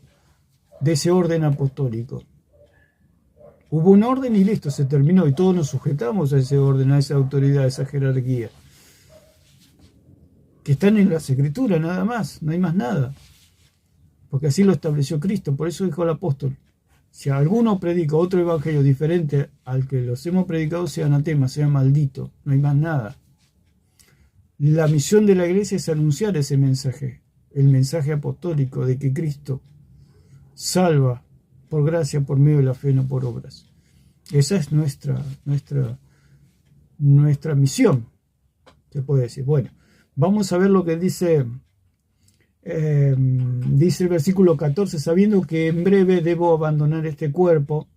de ese orden apostólico. Hubo un orden y listo, se terminó, y todos nos sujetamos a ese orden, a esa autoridad, a esa jerarquía, que están en las Escrituras nada más, no hay más nada, porque así lo estableció Cristo. Por eso dijo el apóstol: si alguno predica otro evangelio diferente al que los hemos predicado, sea anatema, sea maldito, no hay más nada. La misión de la Iglesia es anunciar ese mensaje, el mensaje apostólico de que Cristo salva por gracia, por medio de la fe, no por obras. Esa es nuestra misión, se puede decir. Bueno, vamos a ver lo que dice el versículo 14: sabiendo que en breve debo abandonar este cuerpo,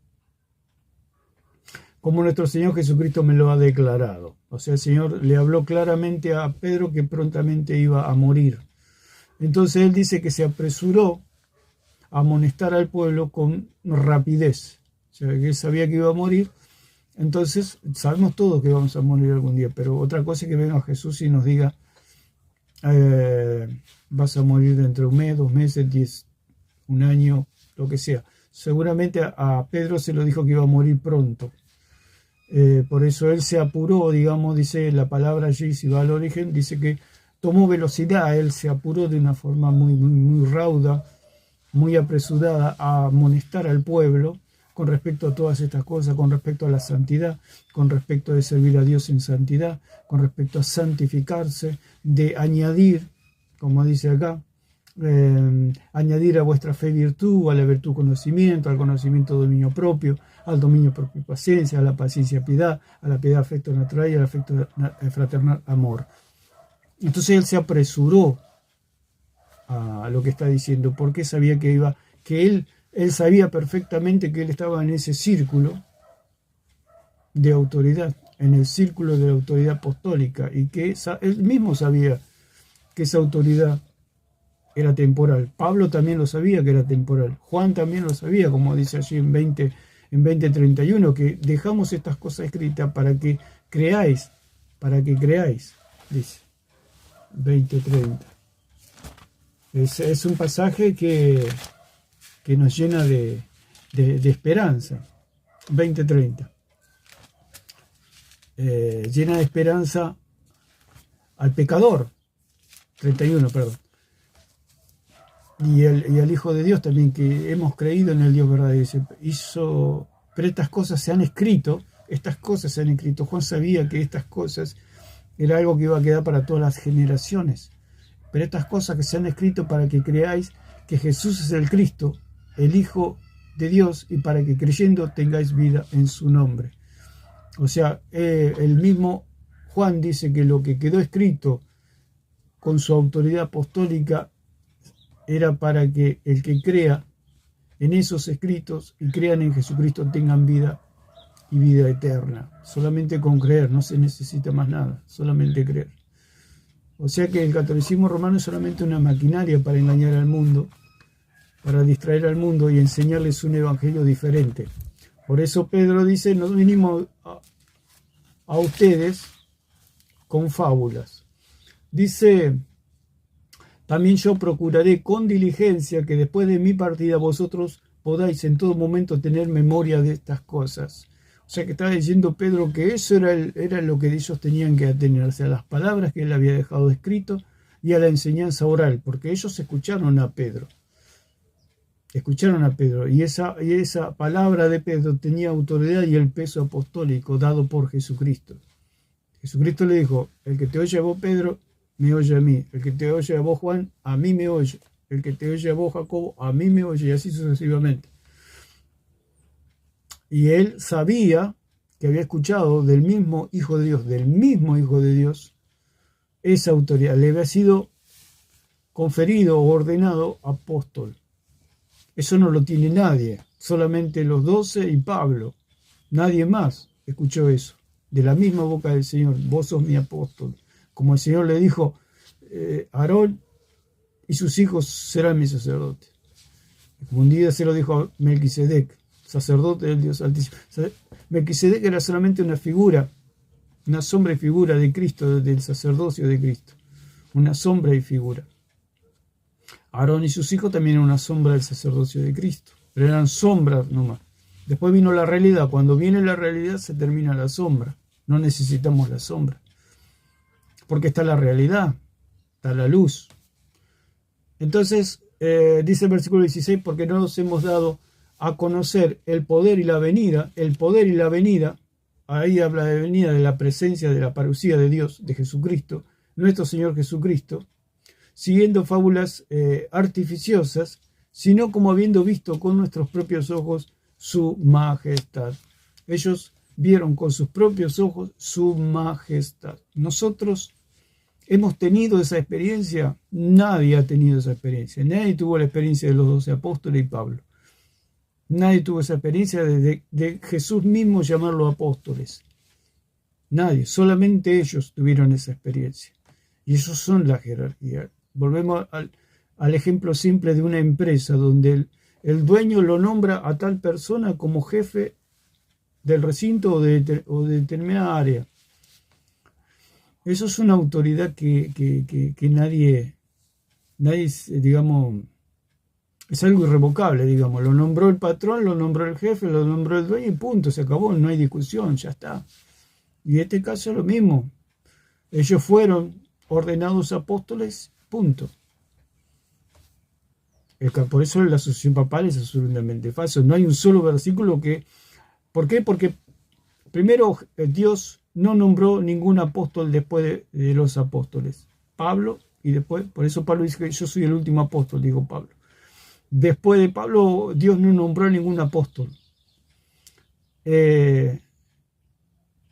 como nuestro Señor Jesucristo me lo ha declarado. O sea, el Señor le habló claramente a Pedro que prontamente iba a morir. Entonces él dice que se apresuró a amonestar al pueblo con rapidez. O sea, que él sabía que iba a morir. Entonces, sabemos todos que vamos a morir algún día, pero otra cosa es que venga Jesús y nos diga: vas a morir dentro de un mes, 2 meses, 10, un año, lo que sea. Seguramente a Pedro se lo dijo que iba a morir pronto. Por eso él se apuró, digamos, dice la palabra allí, si va al origen, dice que tomó velocidad, él se apuró de una forma muy rauda, muy apresurada a amonestar al pueblo con respecto a todas estas cosas, con respecto a la santidad, con respecto de servir a Dios en santidad, con respecto a santificarse, de añadir, como dice acá, añadir a vuestra fe virtud, a la virtud conocimiento, al conocimiento dominio propio, al dominio propio paciencia, a la paciencia piedad, a la piedad afecto natural y al afecto fraternal amor. Entonces él se apresuró a lo que está diciendo, porque sabía que él sabía perfectamente que él estaba en ese círculo de autoridad, en el círculo de la autoridad apostólica, y que él mismo sabía que esa autoridad era temporal. Pablo también lo sabía que era temporal. Juan también lo sabía, como dice allí en 20:31, que dejamos estas cosas escritas para que creáis, dice 20:30. Es un pasaje que nos llena de esperanza. 20:30. Llena de esperanza al pecador. 31, perdón. Y al Hijo de Dios también, que hemos creído en el Dios verdadero. Pero estas cosas se han escrito. Juan sabía que estas cosas era algo que iba a quedar para todas las generaciones. Pero estas cosas que se han escrito para que creáis que Jesús es el Cristo, el Hijo de Dios, y para que creyendo tengáis vida en su nombre. O sea, el mismo Juan dice que lo que quedó escrito con su autoridad apostólica era para que el que crea en esos escritos y crean en Jesucristo tengan vida y vida eterna. Solamente con creer, no se necesita más nada, solamente creer. O sea que el catolicismo romano es solamente una maquinaria para engañar al mundo, para distraer al mundo y enseñarles un evangelio diferente. Por eso Pedro dice: nos vinimos a ustedes con fábulas. Dice: también yo procuraré con diligencia que después de mi partida vosotros podáis en todo momento tener memoria de estas cosas. O sea que estaba diciendo Pedro que eso era lo que ellos tenían que atenerse, a las palabras que él había dejado escrito y a la enseñanza oral, porque ellos escucharon a Pedro. Y esa palabra de Pedro tenía autoridad y el peso apostólico dado por Jesucristo. Jesucristo le dijo: el que te oye a vos, Pedro, me oye a mí. El que te oye a vos, Juan, a mí me oye. El que te oye a vos, Jacobo, a mí me oye, y así sucesivamente. Y él sabía que había escuchado del mismo Hijo de Dios, esa autoridad. Le había sido conferido o ordenado apóstol. Eso no lo tiene nadie, solamente los 12 y Pablo. Nadie más escuchó eso. De la misma boca del Señor, vos sos mi apóstol. Como el Señor le dijo, Aarón y sus hijos serán mis sacerdotes. Como un día se lo dijo a Melquisedec, sacerdote del Dios Altísimo. Melquisedec era solamente una figura, una sombra y figura de Cristo, del sacerdocio de Cristo. Una sombra y figura. Aarón y sus hijos también eran una sombra del sacerdocio de Cristo, pero eran sombras nomás. Después vino la realidad. Cuando viene la realidad se termina la sombra. No necesitamos la sombra. Porque está la realidad, está la luz. Entonces, dice el versículo 16, porque no nos hemos dado a conocer el poder y la venida. El poder y la venida, ahí habla de venida, de la presencia, de la parucía de Dios, de Jesucristo, nuestro Señor Jesucristo, siguiendo fábulas artificiosas, sino como habiendo visto con nuestros propios ojos su majestad. Ellos vieron con sus propios ojos su majestad. Nosotros hemos tenido esa experiencia. Nadie ha tenido esa experiencia. Nadie tuvo la experiencia de los 12 apóstoles y Pablo. Nadie tuvo esa experiencia de Jesús mismo llamarlos apóstoles. Nadie, solamente ellos tuvieron esa experiencia. Y esos son la jerarquía. Volvemos al ejemplo simple de una empresa donde el dueño lo nombra a tal persona como jefe del recinto o de determinada área. Eso es una autoridad que nadie, digamos, es algo irrevocable, digamos. Lo nombró el patrón, lo nombró el jefe, lo nombró el dueño y punto, se acabó, no hay discusión, ya está. Y en este caso es lo mismo. Ellos fueron ordenados apóstoles, punto. Por eso la sucesión papal es absolutamente falso. No hay un solo versículo que... ¿Por qué? Porque primero Dios no nombró ningún apóstol después de los apóstoles. Pablo, y después, por eso Pablo dice que yo soy el último apóstol, dijo Pablo. Después de Pablo, Dios no nombró ningún apóstol.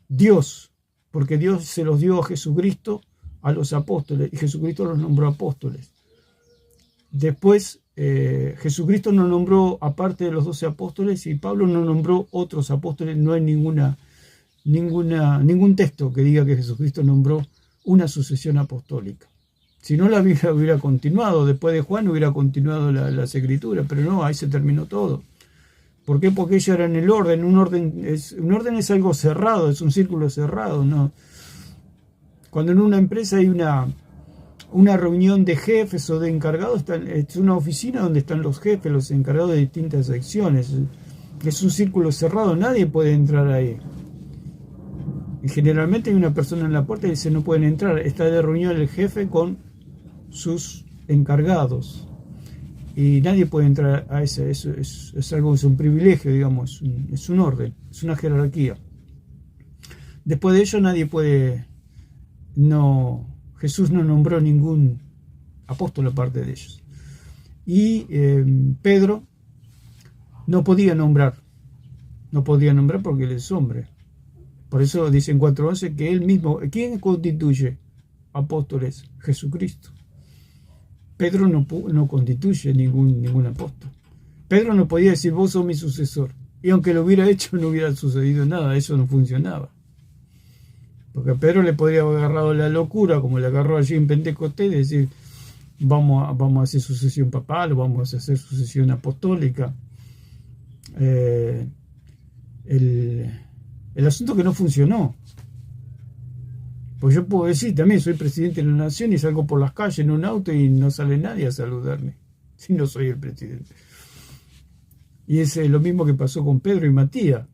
Dios, porque Dios se los dio a Jesucristo, a los apóstoles, y Jesucristo los nombró apóstoles. Después, Jesucristo no nombró, aparte de los 12 apóstoles, y Pablo no nombró otros apóstoles. No hay ningún texto que diga que Jesucristo nombró una sucesión apostólica. Si no, la Biblia hubiera continuado. Después de Juan hubiera continuado las escrituras, pero no, ahí se terminó todo. ¿Por qué? Porque ellos eran el orden. Un orden es algo cerrado, es un círculo cerrado, ¿no? Cuando en una empresa hay una reunión de jefes o de encargados, es una oficina donde están los jefes, los encargados de distintas secciones. Es un círculo cerrado, nadie puede entrar ahí. Y generalmente hay una persona en la puerta y dice no pueden entrar. Está de reunión el jefe con sus encargados. Y nadie puede entrar a ese. Eso es algo, es un privilegio, digamos, es un orden, es una jerarquía. Después de ello nadie puede... Jesús no nombró ningún apóstol aparte de ellos. Y Pedro no podía nombrar porque él es hombre. Por eso dice en 4:11 que él mismo, ¿quién constituye apóstoles? Jesucristo. Pedro no constituye ningún apóstol. Pedro no podía decir vos sos mi sucesor. Y aunque lo hubiera hecho no hubiera sucedido nada, eso no funcionaba. Porque a Pedro le podría haber agarrado la locura, como le agarró allí en Pentecostés, de decir, vamos a hacer sucesión papal, vamos a hacer sucesión apostólica. El asunto que no funcionó. Pues yo puedo decir, también soy presidente de la nación y salgo por las calles en un auto y no sale nadie a saludarme, si no soy el presidente. Y es lo mismo que pasó con Pedro y Matías.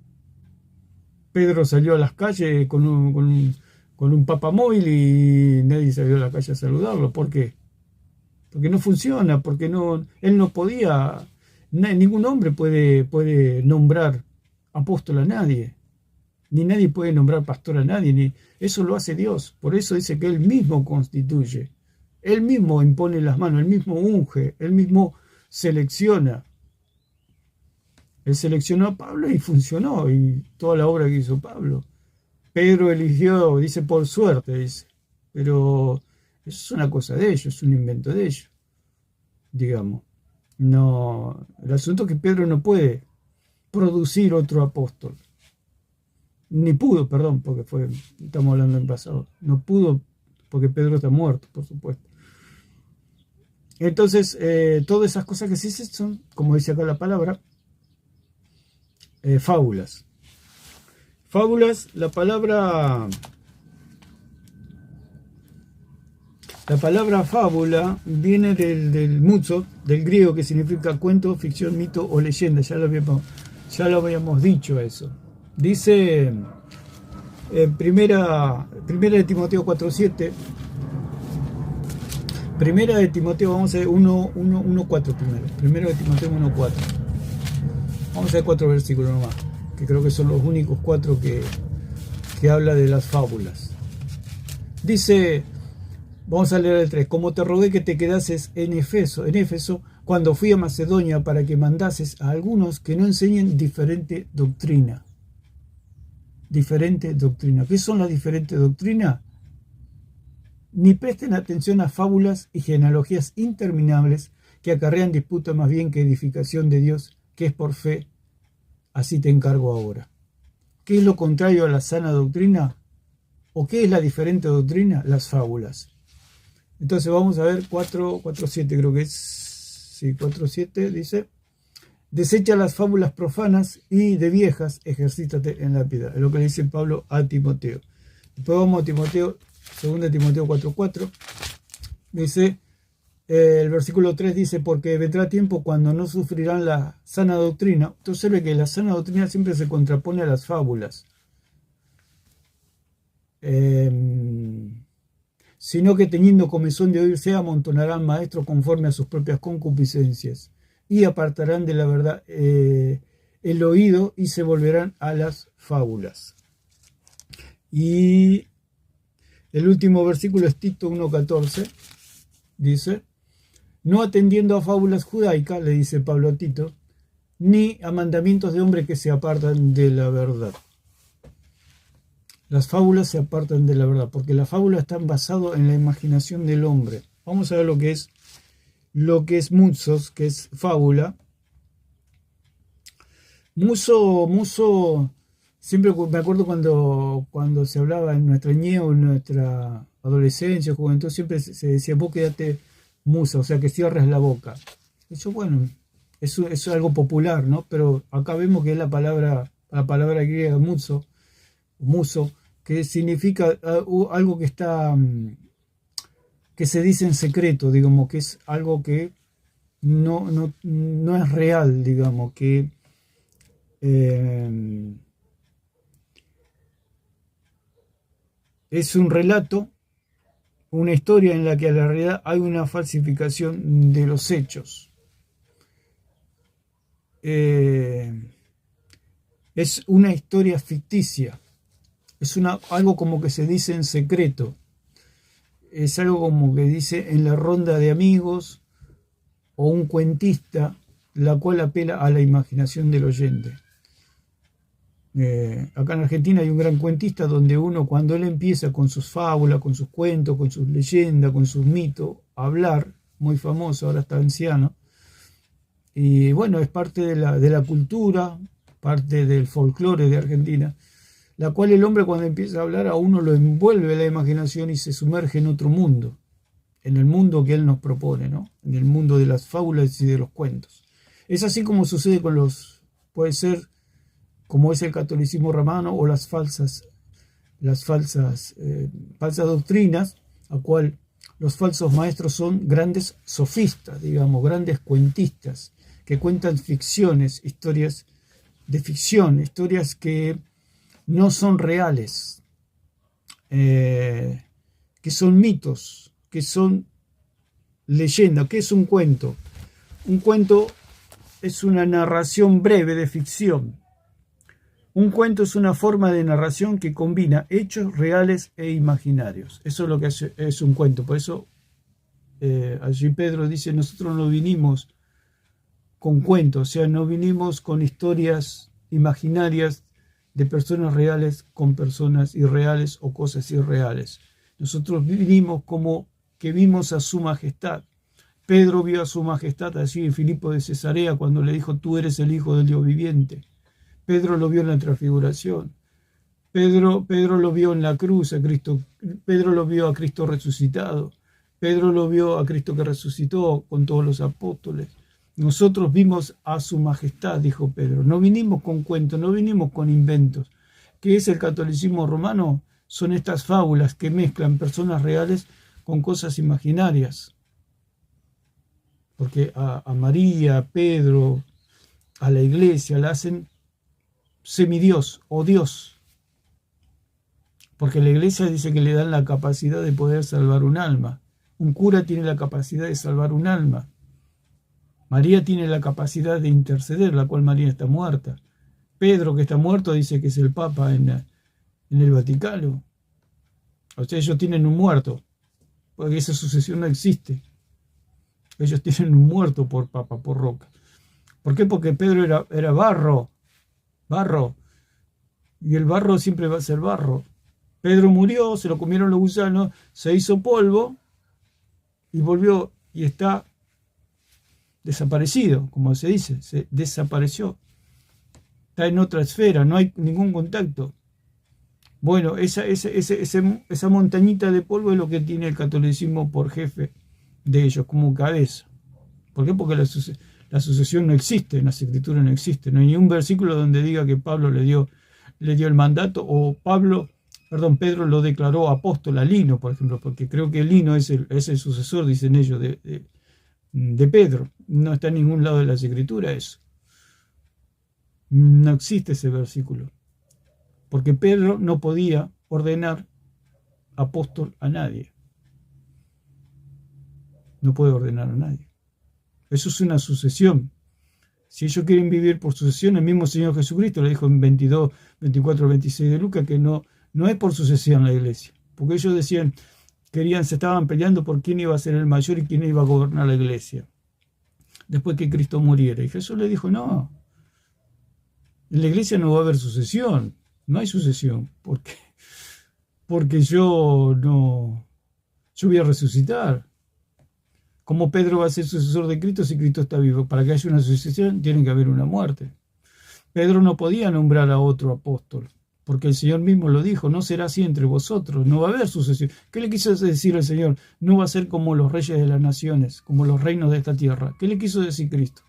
Pedro salió a las calles con un papamóvil y nadie salió a la calle a saludarlo. ¿Por qué? Porque no funciona, porque él no podía, ningún hombre puede nombrar apóstol a nadie, ni nadie puede nombrar pastor a nadie, eso lo hace Dios. Por eso dice que Él mismo constituye, Él mismo impone las manos, Él mismo unge, Él mismo selecciona. Él seleccionó a Pablo y funcionó, y toda la obra que hizo Pablo. Pedro eligió, dice por suerte, dice, pero eso es una cosa de ellos, es un invento de ellos, digamos. No, el asunto es que Pedro no puede producir otro apóstol. Ni pudo, perdón, porque estamos hablando en pasado. No pudo, porque Pedro está muerto, por supuesto. Entonces, todas esas cosas que se dicen son, como dice acá la palabra, fábulas. Fábulas, la palabra fábula viene del muzo, del griego, que significa cuento, ficción, mito o leyenda. Ya lo habíamos dicho eso. Dice primera de Timoteo 4:7. Primera de Timoteo, vamos a ver 1:4 primero. Primera de Timoteo 1:4. Vamos a ver 4 versículos nomás, que creo que son los únicos 4 que habla de las fábulas. Dice, vamos a leer el 3. Como te rogué que te quedases en Éfeso, cuando fui a Macedonia, para que mandases a algunos que no enseñen diferente doctrina. Diferente doctrina. ¿Qué son las diferentes doctrinas? Ni presten atención a fábulas y genealogías interminables que acarrean disputa más bien que edificación de Dios, que es por fe. Así te encargo ahora. ¿Qué es lo contrario a la sana doctrina? ¿O qué es la diferente doctrina? Las fábulas. Entonces vamos a ver 4:7, creo que es. Sí, 4:7 dice: desecha las fábulas profanas y de viejas, ejercítate en la piedad. Es lo que le dice Pablo a Timoteo. Después vamos a Timoteo, 2 Timoteo 4:4. Dice, el versículo 3 dice: porque vendrá tiempo cuando no sufrirán la sana doctrina. Entonces ve que la sana doctrina siempre se contrapone a las fábulas. Sino que teniendo comezón de oír se amontonarán maestros conforme a sus propias concupiscencias, y apartarán de la verdad el oído y se volverán a las fábulas. Y el último versículo es Tito 1:14, dice: no atendiendo a fábulas judaicas, le dice Pablo a Tito, ni a mandamientos de hombres que se apartan de la verdad. Las fábulas se apartan de la verdad, porque las fábulas están basadas en la imaginación del hombre. Vamos a ver lo que es musos, que es fábula. Muso, siempre me acuerdo cuando se hablaba en nuestra niñez o en nuestra adolescencia, juventud, siempre se decía: vos quedate musa, o sea, que cierres la boca. Eso, bueno, eso es algo popular, ¿no? Pero acá vemos que es la palabra griega muso, que significa algo que se dice en secreto, digamos, que es algo que no es real, digamos, que es un relato, una historia en la que a la realidad hay una falsificación de los hechos. Es una historia ficticia. Es algo como que se dice en secreto. Es algo como que dice en la ronda de amigos o un cuentista, la cual apela a la imaginación del oyente. Acá en Argentina hay un gran cuentista donde uno, cuando él empieza con sus fábulas, con sus cuentos, con sus leyendas, con sus mitos, a hablar, muy famoso, ahora está anciano, y bueno, es parte de la cultura, parte del folclore de Argentina, la cual el hombre, cuando empieza a hablar, a uno lo envuelve la imaginación y se sumerge en otro mundo, en el mundo que él nos propone, ¿no? En el mundo de las fábulas y de los cuentos. Es así como sucede con puede ser como es el catolicismo romano o las falsas doctrinas, a cual los falsos maestros son grandes sofistas, digamos, grandes cuentistas, que cuentan ficciones, historias de ficción, historias que no son reales, que son mitos, que son leyendas. ¿Qué es un cuento? Un cuento es una narración breve de ficción. Un cuento es una forma de narración que combina hechos reales e imaginarios. Eso es lo que es un cuento. Por eso allí Pedro dice: nosotros no vinimos con cuentos, o sea, no vinimos con historias imaginarias de personas reales con personas irreales o cosas irreales. Nosotros vinimos como que vimos a su majestad. Pedro vio a su majestad allí en Filipo de Cesarea cuando le dijo: tú eres el Hijo del Dios viviente. Pedro lo vio en la transfiguración. Pedro lo vio en la cruz a Cristo. Pedro lo vio a Cristo resucitado. Pedro lo vio a Cristo que resucitó con todos los apóstoles. Nosotros vimos a su majestad, dijo Pedro. No vinimos con cuentos, no vinimos con inventos. ¿Qué es el catolicismo romano? Son estas fábulas que mezclan personas reales con cosas imaginarias. Porque a María, a Pedro, a la iglesia la hacen semidios o Dios. Porque la iglesia dice que le dan la capacidad de poder salvar un alma. Un cura tiene la capacidad de salvar un alma. María tiene la capacidad de interceder, la cual María está muerta. Pedro, que está muerto, dice que es el Papa en el Vaticano. O sea, ellos tienen un muerto, porque esa sucesión no existe. Ellos tienen un muerto por Papa, por Roca. ¿Por qué? Porque Pedro era barro. Y el barro siempre va a ser barro. Pedro murió, se lo comieron los gusanos, se hizo polvo y volvió y está desaparecido, como se dice, se desapareció. Está en otra esfera, no hay ningún contacto. Bueno, esa montañita de polvo es lo que tiene el catolicismo por jefe de ellos, como cabeza. ¿Por qué? Porque la sucesión no existe, en las escrituras no existe. No hay ningún versículo donde diga que Pablo le dio el mandato, o Pedro lo declaró apóstol a Lino, por ejemplo, porque creo que Lino es el sucesor, dicen ellos, de Pedro. No está en ningún lado de las escrituras eso. No existe ese versículo. Porque Pedro no podía ordenar apóstol a nadie. No puede ordenar a nadie. Eso es una sucesión. Si ellos quieren vivir por sucesión, el mismo Señor Jesucristo le dijo en 22, 24, 26 de Lucas que no es por sucesión la iglesia. Porque ellos decían, se estaban peleando por quién iba a ser el mayor y quién iba a gobernar la iglesia después que Cristo muriera. Y Jesús le dijo, no, en la iglesia no va a haber sucesión. No hay sucesión. Porque yo voy a resucitar. ¿Cómo Pedro va a ser sucesor de Cristo si Cristo está vivo? Para que haya una sucesión tiene que haber una muerte. Pedro no podía nombrar a otro apóstol, porque el Señor mismo lo dijo, no será así entre vosotros, no va a haber sucesión. ¿Qué le quiso decir el Señor? No va a ser como los reyes de las naciones, como los reinos de esta tierra. ¿Qué le quiso decir Cristo?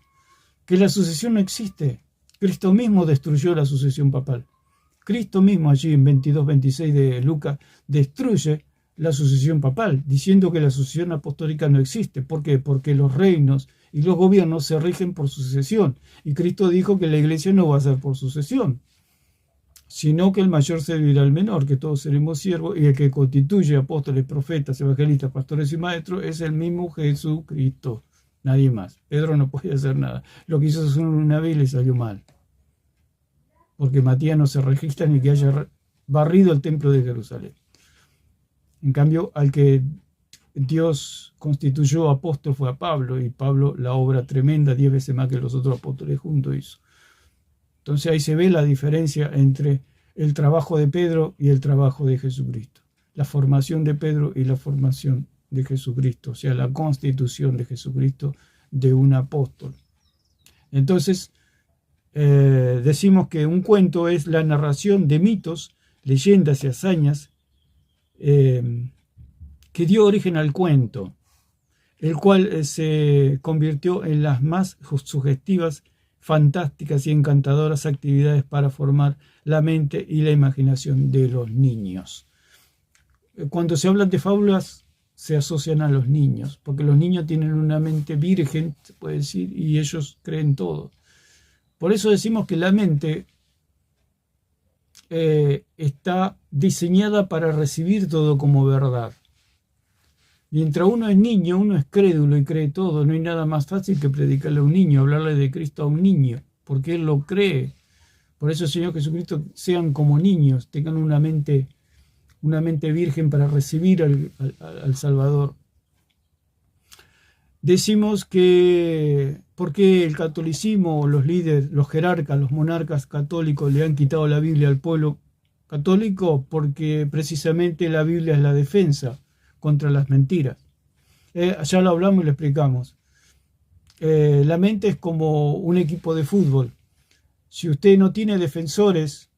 Que la sucesión no existe. Cristo mismo destruyó la sucesión papal. Cristo mismo allí en 22, 26 de Lucas destruye la sucesión papal, diciendo que la sucesión apostólica no existe. ¿Por qué? Porque los reinos y los gobiernos se rigen por sucesión. Y Cristo dijo que la iglesia no va a ser por sucesión, sino que el mayor servirá al menor, que todos seremos siervos, y el que constituye apóstoles, profetas, evangelistas, pastores y maestros es el mismo Jesucristo, nadie más. Pedro no podía hacer nada. Lo que hizo hacer una vez y le salió mal, porque Matías no se registra ni que haya barrido el templo de Jerusalén. En cambio, al que Dios constituyó apóstol fue a Pablo, y Pablo la obra tremenda, 10 veces más que los otros apóstoles juntos hizo. Entonces ahí se ve la diferencia entre el trabajo de Pedro y el trabajo de Jesucristo. La formación de Pedro y la formación de Jesucristo, o sea, la constitución de Jesucristo de un apóstol. Entonces, decimos que un cuento es la narración de mitos, leyendas y hazañas que dio origen al cuento, el cual se convirtió en las más sugestivas, fantásticas y encantadoras actividades para formar la mente y la imaginación de los niños. Cuando se habla de fábulas, se asocian a los niños, porque los niños tienen una mente virgen, se puede decir, y ellos creen todo. Por eso decimos que la mente está diseñada para recibir todo como verdad. Mientras uno es niño, uno es crédulo y cree todo. No hay nada más fácil que predicarle a un niño, hablarle de Cristo a un niño, porque él lo cree. Por eso, Señor Jesucristo, sean como niños, tengan una mente virgen para recibir al Salvador. decimos que ¿por qué el catolicismo, los líderes, los jerarcas, los monarcas católicos le han quitado la Biblia al pueblo católico? Porque precisamente la Biblia es la defensa contra las mentiras. Ya lo hablamos y lo explicamos. La mente es como un equipo de fútbol. Si usted no tiene defensores,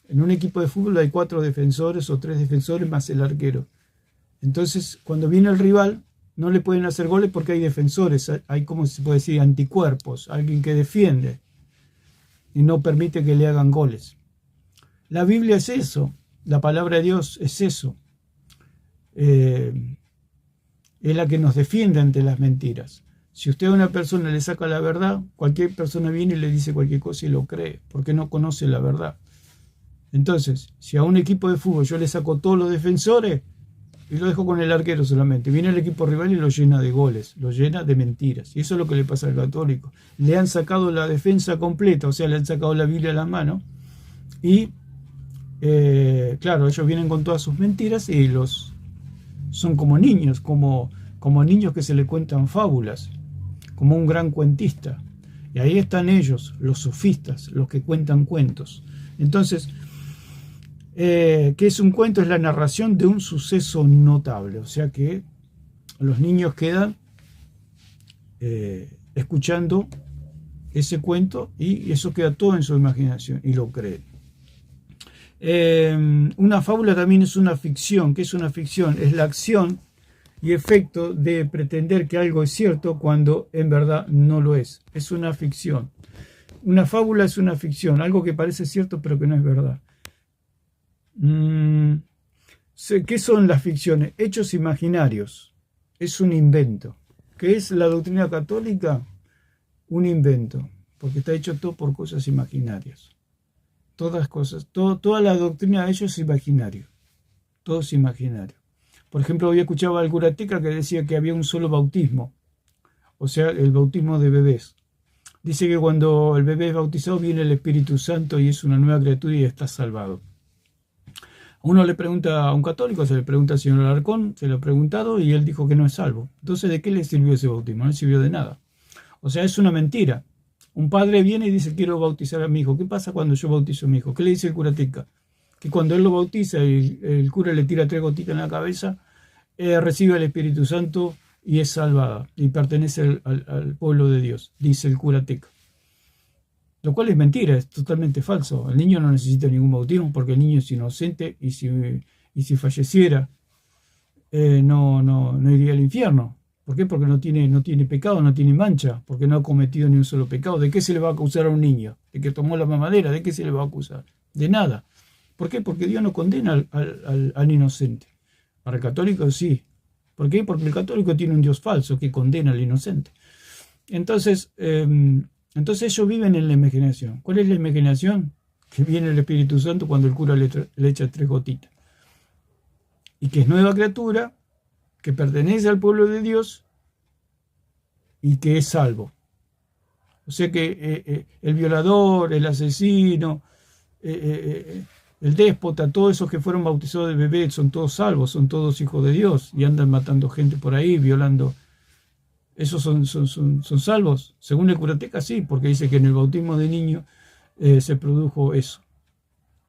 en un equipo de fútbol hay 4 defensores o 3 defensores más el arquero. Entonces, cuando viene el rival, no le pueden hacer goles porque hay defensores, hay, como se puede decir, anticuerpos, alguien que defiende y no permite que le hagan goles. La Biblia es eso, la palabra de Dios es eso. Es la que nos defiende ante las mentiras. Si usted a una persona le saca la verdad, cualquier persona viene y le dice cualquier cosa y lo cree, porque no conoce la verdad. Entonces, si a un equipo de fútbol yo le saco todos los defensores y lo dejo con el arquero solamente, viene el equipo rival y lo llena de goles, lo llena de mentiras. Y eso es lo que le pasa al católico. Le han sacado la defensa completa, o sea, le han sacado la Biblia a la mano y, claro, ellos vienen con todas sus mentiras y son como niños, como niños que se le cuentan fábulas, como un gran cuentista. Y ahí están ellos, los sofistas, los que cuentan cuentos. Entonces, ¿qué es un cuento? Es la narración de un suceso notable. O sea que los niños quedan escuchando ese cuento y eso queda todo en su imaginación y lo creen. Una fábula también es una ficción. ¿Qué es una ficción? Es la acción y efecto de pretender que algo es cierto cuando en verdad no lo es. Es una ficción. Una fábula es una ficción, algo que parece cierto pero que no es verdad. ¿Qué son las ficciones? Hechos imaginarios. Es un invento. ¿Qué es la doctrina católica? Un invento, porque está hecho todo por cosas imaginarias. Todas cosas, toda la doctrina de ellos es imaginario. Todo es imaginario. Por ejemplo, hoy escuchaba al curateca que decía que había un solo bautismo, o sea, el bautismo de bebés. Dice que cuando el bebé es bautizado viene el Espíritu Santo y es una nueva criatura y está salvado. Uno le pregunta a un católico, se le pregunta al señor Alarcón, se lo ha preguntado y él dijo que no es salvo. Entonces, ¿de qué le sirvió ese bautismo? No le sirvió de nada. O sea, es una mentira. Un padre viene y dice, quiero bautizar a mi hijo. ¿Qué pasa cuando yo bautizo a mi hijo? ¿Qué le dice el curateca? Que cuando él lo bautiza y el cura le tira 3 gotitas en la cabeza, recibe el Espíritu Santo y es salvada y pertenece al pueblo de Dios, dice el curateca. Lo cual es mentira, es totalmente falso. El niño no necesita ningún bautismo porque el niño es inocente y si falleciera no iría al infierno. ¿Por qué? Porque no tiene pecado, no tiene mancha, porque no ha cometido ni un solo pecado. ¿De qué se le va a acusar a un niño? ¿De que tomó la mamadera? ¿De qué se le va a acusar? De nada. ¿Por qué? Porque Dios no condena al inocente. Para el católico sí. ¿Por qué? Porque el católico tiene un Dios falso que condena al inocente. Entonces ellos viven en la imaginación. ¿Cuál es la imaginación? Que viene el Espíritu Santo cuando el cura le echa 3 gotitas. Y que es nueva criatura, que pertenece al pueblo de Dios y que es salvo. O sea que el violador, el asesino, el déspota, todos esos que fueron bautizados de bebé son todos salvos, son todos hijos de Dios y andan matando gente por ahí, violando. ¿Esos son salvos? Según el curateca sí, porque dice que en el bautismo de niño se produjo eso,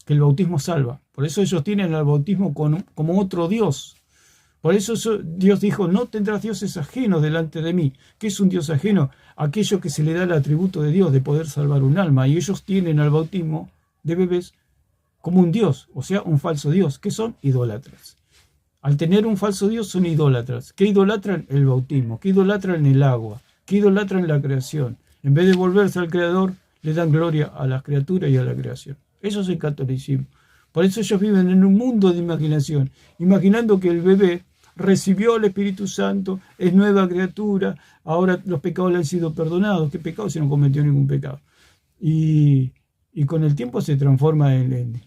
que el bautismo salva. Por eso ellos tienen al bautismo como otro Dios. Por eso Dios dijo, no tendrás dioses ajenos delante de mí. ¿Qué es un Dios ajeno? Aquello que se le da el atributo de Dios, de poder salvar un alma. Y ellos tienen al bautismo de bebés como un Dios, o sea, un falso Dios, que son idólatras. Al tener un falso Dios son idólatras. ¿Qué idolatran? El bautismo. ¿Qué idolatran? El agua. ¿Qué idolatran? La creación. En vez de volverse al Creador, le dan gloria a las criaturas y a la creación. Eso es el catolicismo. Por eso ellos viven en un mundo de imaginación, imaginando que el bebé recibió el Espíritu Santo, es nueva criatura, ahora los pecados le han sido perdonados. ¿Qué pecado si no cometió ningún pecado? Y con el tiempo se transforma en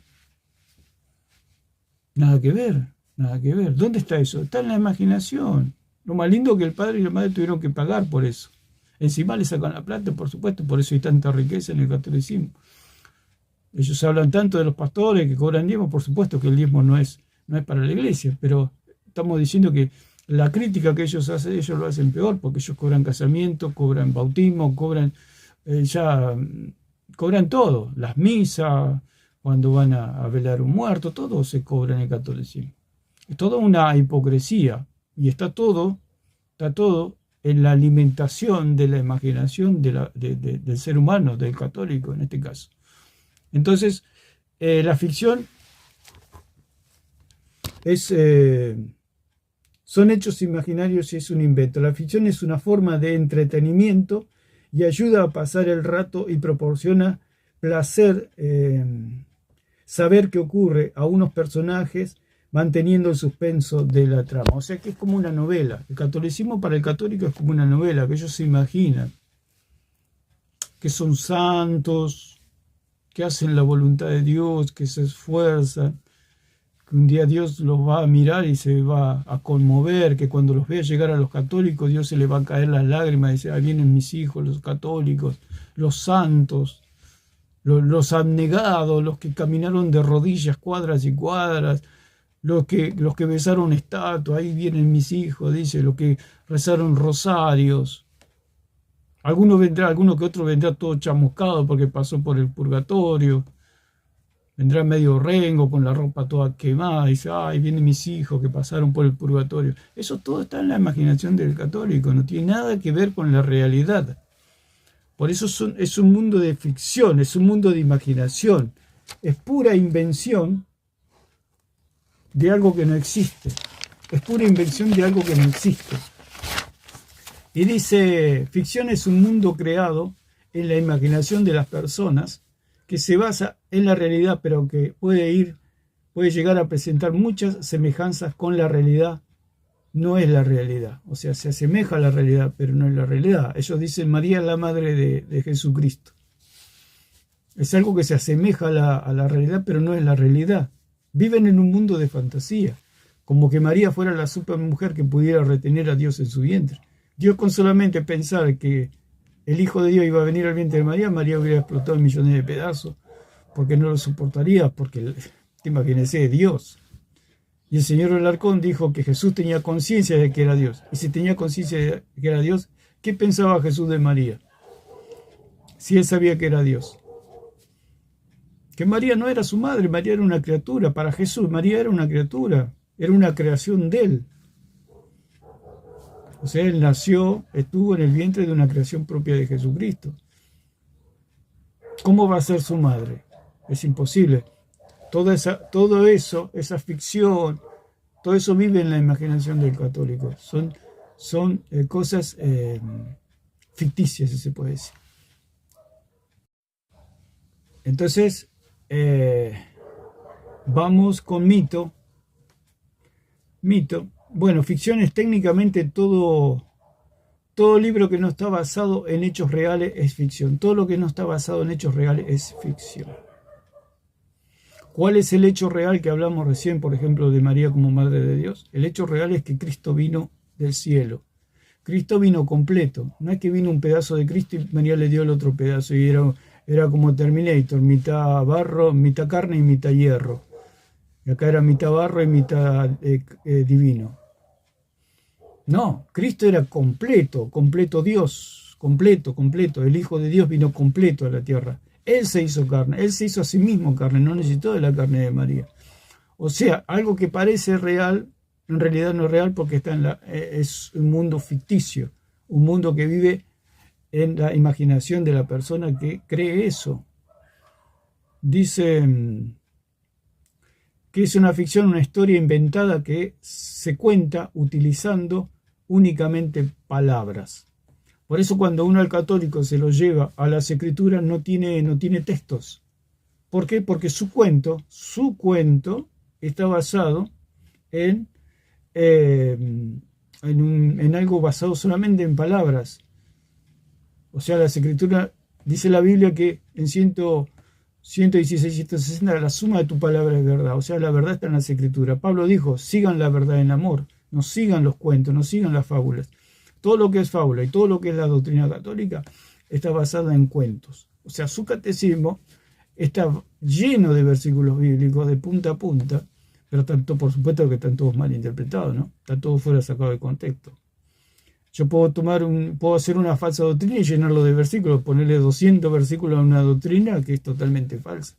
nada que ver. Nada que ver. ¿Dónde está eso? Está en la imaginación. Lo más lindo que el padre y la madre tuvieron que pagar por eso. Encima le sacan la plata, por supuesto, por eso hay tanta riqueza en el catolicismo. Ellos hablan tanto de los pastores que cobran diezmo, por supuesto que el diezmo no es para la iglesia, pero estamos diciendo que La crítica que ellos hacen, ellos lo hacen peor, porque ellos cobran casamiento, cobran bautismo, cobran cobran todo, las misas, cuando van a velar un muerto, todo se cobra en el catolicismo. Es toda una hipocresía y está todo en la alimentación de la imaginación del ser humano, del católico en este caso. Entonces, la ficción son hechos imaginarios y es un invento. La ficción es una forma de entretenimiento y ayuda a pasar el rato y proporciona placer saber qué ocurre a unos personajes manteniendo el suspenso de la trama. O sea que es como una novela. El catolicismo para el católico es como una novela que ellos se imaginan, que son santos, que hacen la voluntad de Dios, que se esfuerzan, que un día Dios los va a mirar y se va a conmover, que cuando los vea llegar a los católicos, Dios se le va a caer las lágrimas y dice, ahí vienen mis hijos, los católicos, los santos, los abnegados, los que caminaron de rodillas cuadras y cuadras, los que besaron estatuas, ahí vienen mis hijos, dice, los que rezaron rosarios. Alguno que otro vendrá todo chamuscado porque pasó por el purgatorio. Vendrá medio rengo, con la ropa toda quemada, y dice, ay, vienen mis hijos que pasaron por el purgatorio. Eso todo está en la imaginación del católico, no tiene nada que ver con la realidad. Por eso es un mundo de ficción, es un mundo de imaginación. Es pura invención de algo que no existe. Es pura invención de algo que no existe. Y dice, ficción es un mundo creado en la imaginación de las personas, que se basa en la realidad, pero que puede llegar a presentar muchas semejanzas con la realidad. No es la realidad, o sea, se asemeja a la realidad, pero no es la realidad. Ellos dicen, María es la madre de Jesucristo. Es algo que se asemeja a la realidad, pero no es la realidad. Viven en un mundo de fantasía, como que María fuera la supermujer que pudiera retener a Dios en su vientre. Dios, con solamente pensar que el Hijo de Dios iba a venir al vientre de María, María hubiera explotado en millones de pedazos, porque no lo soportaría, porque imagínense, Dios. Y el señor Alarcón dijo que Jesús tenía conciencia de que era Dios. Y si tenía conciencia de que era Dios, ¿qué pensaba Jesús de María? Si él sabía que era Dios. Que María no era su madre, María era una criatura. Para Jesús, María era una criatura, era una creación de él. O sea, él estuvo en el vientre de una creación propia de Jesucristo. ¿Cómo va a ser su madre? Es imposible. Todo eso, esa ficción, todo eso vive en la imaginación del católico. Son cosas ficticias, si se puede decir. Entonces, vamos con mito. Mito. Bueno, ficción es técnicamente todo libro que no está basado en hechos reales es ficción. Todo lo que no está basado en hechos reales es ficción. ¿Cuál es el hecho real que hablamos recién, por ejemplo, de María como Madre de Dios? El hecho real es que Cristo vino del cielo. Cristo vino completo. No es que vino un pedazo de Cristo y María le dio el otro pedazo y era como Terminator, mitad barro, mitad carne y mitad hierro. Y acá era mitad barro y mitad divino. No, Cristo era completo Dios, completo. El Hijo de Dios vino completo a la tierra. Él se hizo carne, él se hizo a sí mismo carne, no necesitó de la carne de María. O sea, algo que parece real, en realidad no es real porque es un mundo ficticio, un mundo que vive en la imaginación de la persona que cree eso. Dice que es una ficción, una historia inventada que se cuenta utilizando únicamente palabras. Por eso cuando uno al católico se lo lleva a las escrituras no tiene textos. ¿Por qué? Porque su cuento está basado en algo basado solamente en palabras. O sea, las escrituras, dice la Biblia que en 116, 160, la suma de tu palabra es verdad. O sea, la verdad está en las escrituras. Pablo dijo, sigan la verdad en amor, no sigan los cuentos, no sigan las fábulas. Todo lo que es fábula y todo lo que es la doctrina católica está basada en cuentos. O sea, su catecismo está lleno de versículos bíblicos de punta a punta, Pero tanto, por supuesto que están todos mal interpretados, ¿no? Está todo fuera sacado de contexto. Yo puedo hacer una falsa doctrina y llenarlo de versículos, ponerle 200 versículos a una doctrina que es totalmente falsa.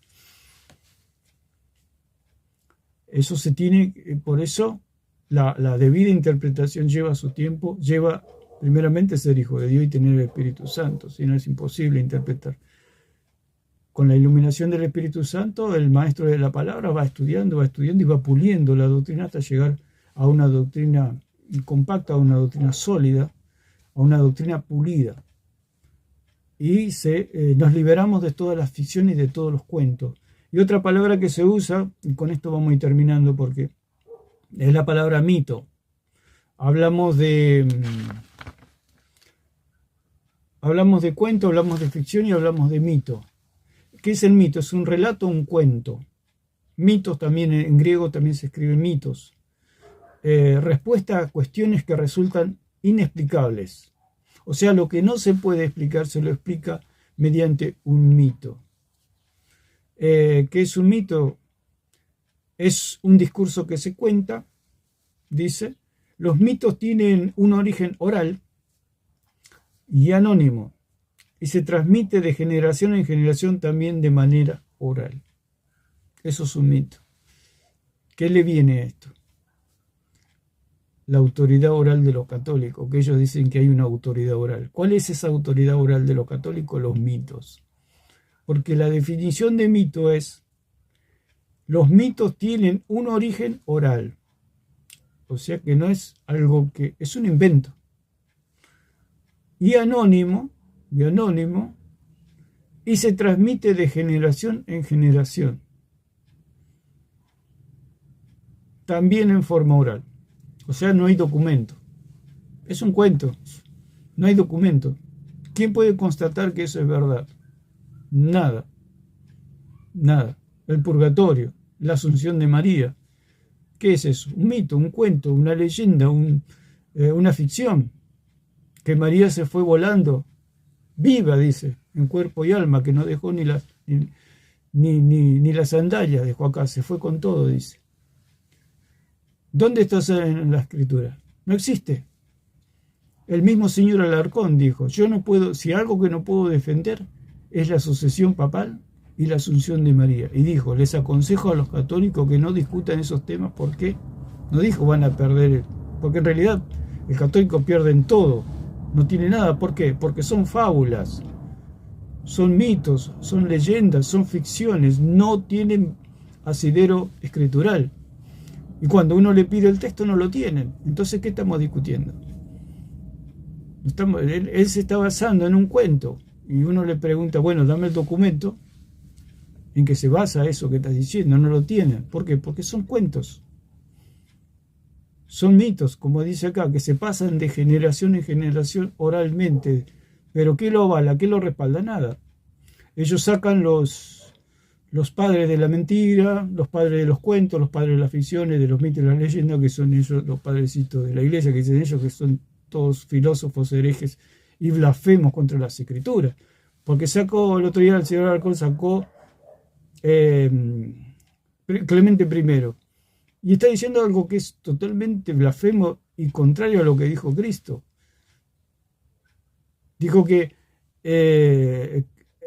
Eso se tiene, por eso la debida interpretación lleva su tiempo, lleva primeramente ser hijo de Dios y tener el Espíritu Santo, si no es imposible interpretar. Con la iluminación del Espíritu Santo, el maestro de la palabra va estudiando y va puliendo la doctrina hasta llegar a una doctrina compacta, a una doctrina sólida, a una doctrina pulida. Y nos liberamos de todas las ficciones y de todos los cuentos. Y otra palabra que se usa, y con esto vamos a ir terminando porque es la palabra mito. Hablamos de cuento, hablamos de ficción y hablamos de mito. ¿Qué es el mito? Es un relato, un cuento. Mitos también, en griego también se escriben mitos. Respuesta a cuestiones que resultan inexplicables. O sea, lo que no se puede explicar se lo explica mediante un mito. ¿Qué es un mito? Es un discurso que se cuenta, dice. Los mitos tienen un origen oral y anónimo, y se transmite de generación en generación también de manera oral. Eso es un mito. ¿Qué le viene a esto? La autoridad oral de los católicos, que ellos dicen que hay una autoridad oral. ¿Cuál es esa autoridad oral de los católicos? Los mitos. Porque la definición de mito es, los mitos tienen un origen oral. O sea que no es algo que, es un invento. Y anónimo, y se transmite de generación en generación. También en forma oral. O sea, no hay documento. Es un cuento. No hay documento. ¿Quién puede constatar que eso es verdad? Nada. Nada. El purgatorio, la Asunción de María. ¿Qué es eso? Un mito, un cuento, una leyenda, una ficción. Que María se fue volando, viva, dice, en cuerpo y alma, que no dejó ni las sandalias, dejó acá, se fue con todo, dice. ¿Dónde está en la escritura? No existe. El mismo señor Alarcón dijo, yo no puedo, si algo que no puedo defender es la sucesión papal y la Asunción de María. Y dijo, les aconsejo a los católicos que no discutan esos temas porque, no dijo van a perder, porque en realidad el católico pierde en todo, no tiene nada. ¿Por qué? Porque son fábulas, son mitos, son leyendas, son ficciones, no tienen asidero escritural. Y cuando uno le pide el texto no lo tienen. Entonces, ¿qué estamos discutiendo? Él se está basando en un cuento y uno le pregunta, bueno, dame el documento en que se basa eso que estás diciendo. No lo tienen. ¿Por qué? Porque son cuentos. Son mitos, como dice acá, que se pasan de generación en generación oralmente. Pero ¿qué lo avala? ¿Qué lo respalda? Nada. Ellos sacan los padres de la mentira, los padres de los cuentos, los padres de las ficciones, de los mitos y las leyendas, que son ellos los padrecitos de la iglesia, que dicen ellos que son todos filósofos, herejes y blasfemos contra las escrituras. Porque sacó, el otro día el señor Alarcón sacó Clemente I, y está diciendo algo que es totalmente blasfemo y contrario a lo que dijo Cristo. Dijo que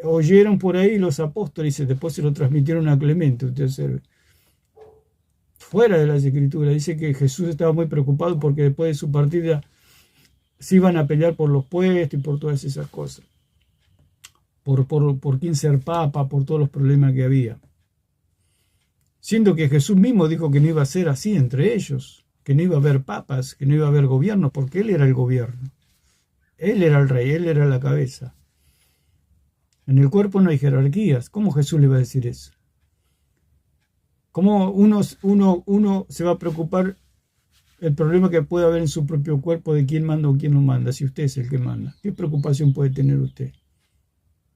oyeron por ahí los apóstoles y después se lo transmitieron a Clemente. Usted observe. Fuera de las escrituras, dice que Jesús estaba muy preocupado porque después de su partida se iban a pelear por los puestos y por todas esas cosas. Por quién ser papa, por todos los problemas que había. Siendo que Jesús mismo dijo que no iba a ser así entre ellos, que no iba a haber papas, que no iba a haber gobierno, porque Él era el gobierno. Él era el rey, Él era la cabeza. En el cuerpo no hay jerarquías. ¿Cómo Jesús le va a decir eso? ¿Cómo uno se va a preocupar el problema que puede haber en su propio cuerpo de quién manda o quién no manda, si usted es el que manda? ¿Qué preocupación puede tener usted?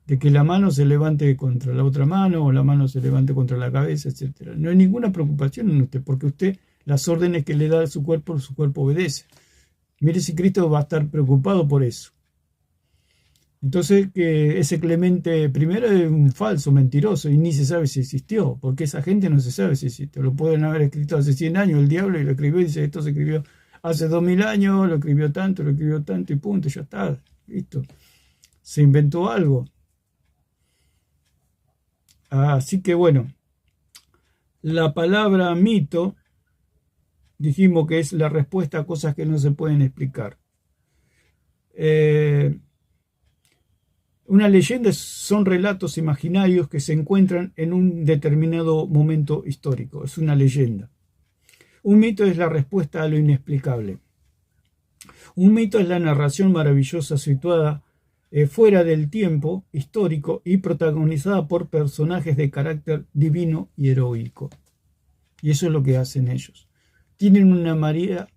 De que la mano se levante contra la otra mano o la mano se levante contra la cabeza, etc. No hay ninguna preocupación en usted, porque usted, las órdenes que le da a su cuerpo obedece. Mire si Cristo va a estar preocupado por eso. Entonces, que ese Clemente I es un falso, mentiroso, y ni se sabe si existió, porque esa gente no se sabe si existió. Lo pueden haber escrito hace 100 años el diablo y lo escribió y dice, esto se escribió hace 2000 años, lo escribió tanto y punto, ya está, listo. Se inventó algo. Así que bueno, la palabra mito, dijimos que es la respuesta a cosas que no se pueden explicar. Una leyenda son relatos imaginarios que se encuentran en un determinado momento histórico. Es una leyenda. Un mito es la respuesta a lo inexplicable. Un mito es la narración maravillosa situada fuera del tiempo histórico y protagonizada por personajes de carácter divino y heroico. Y eso es lo que hacen ellos. Tienen una María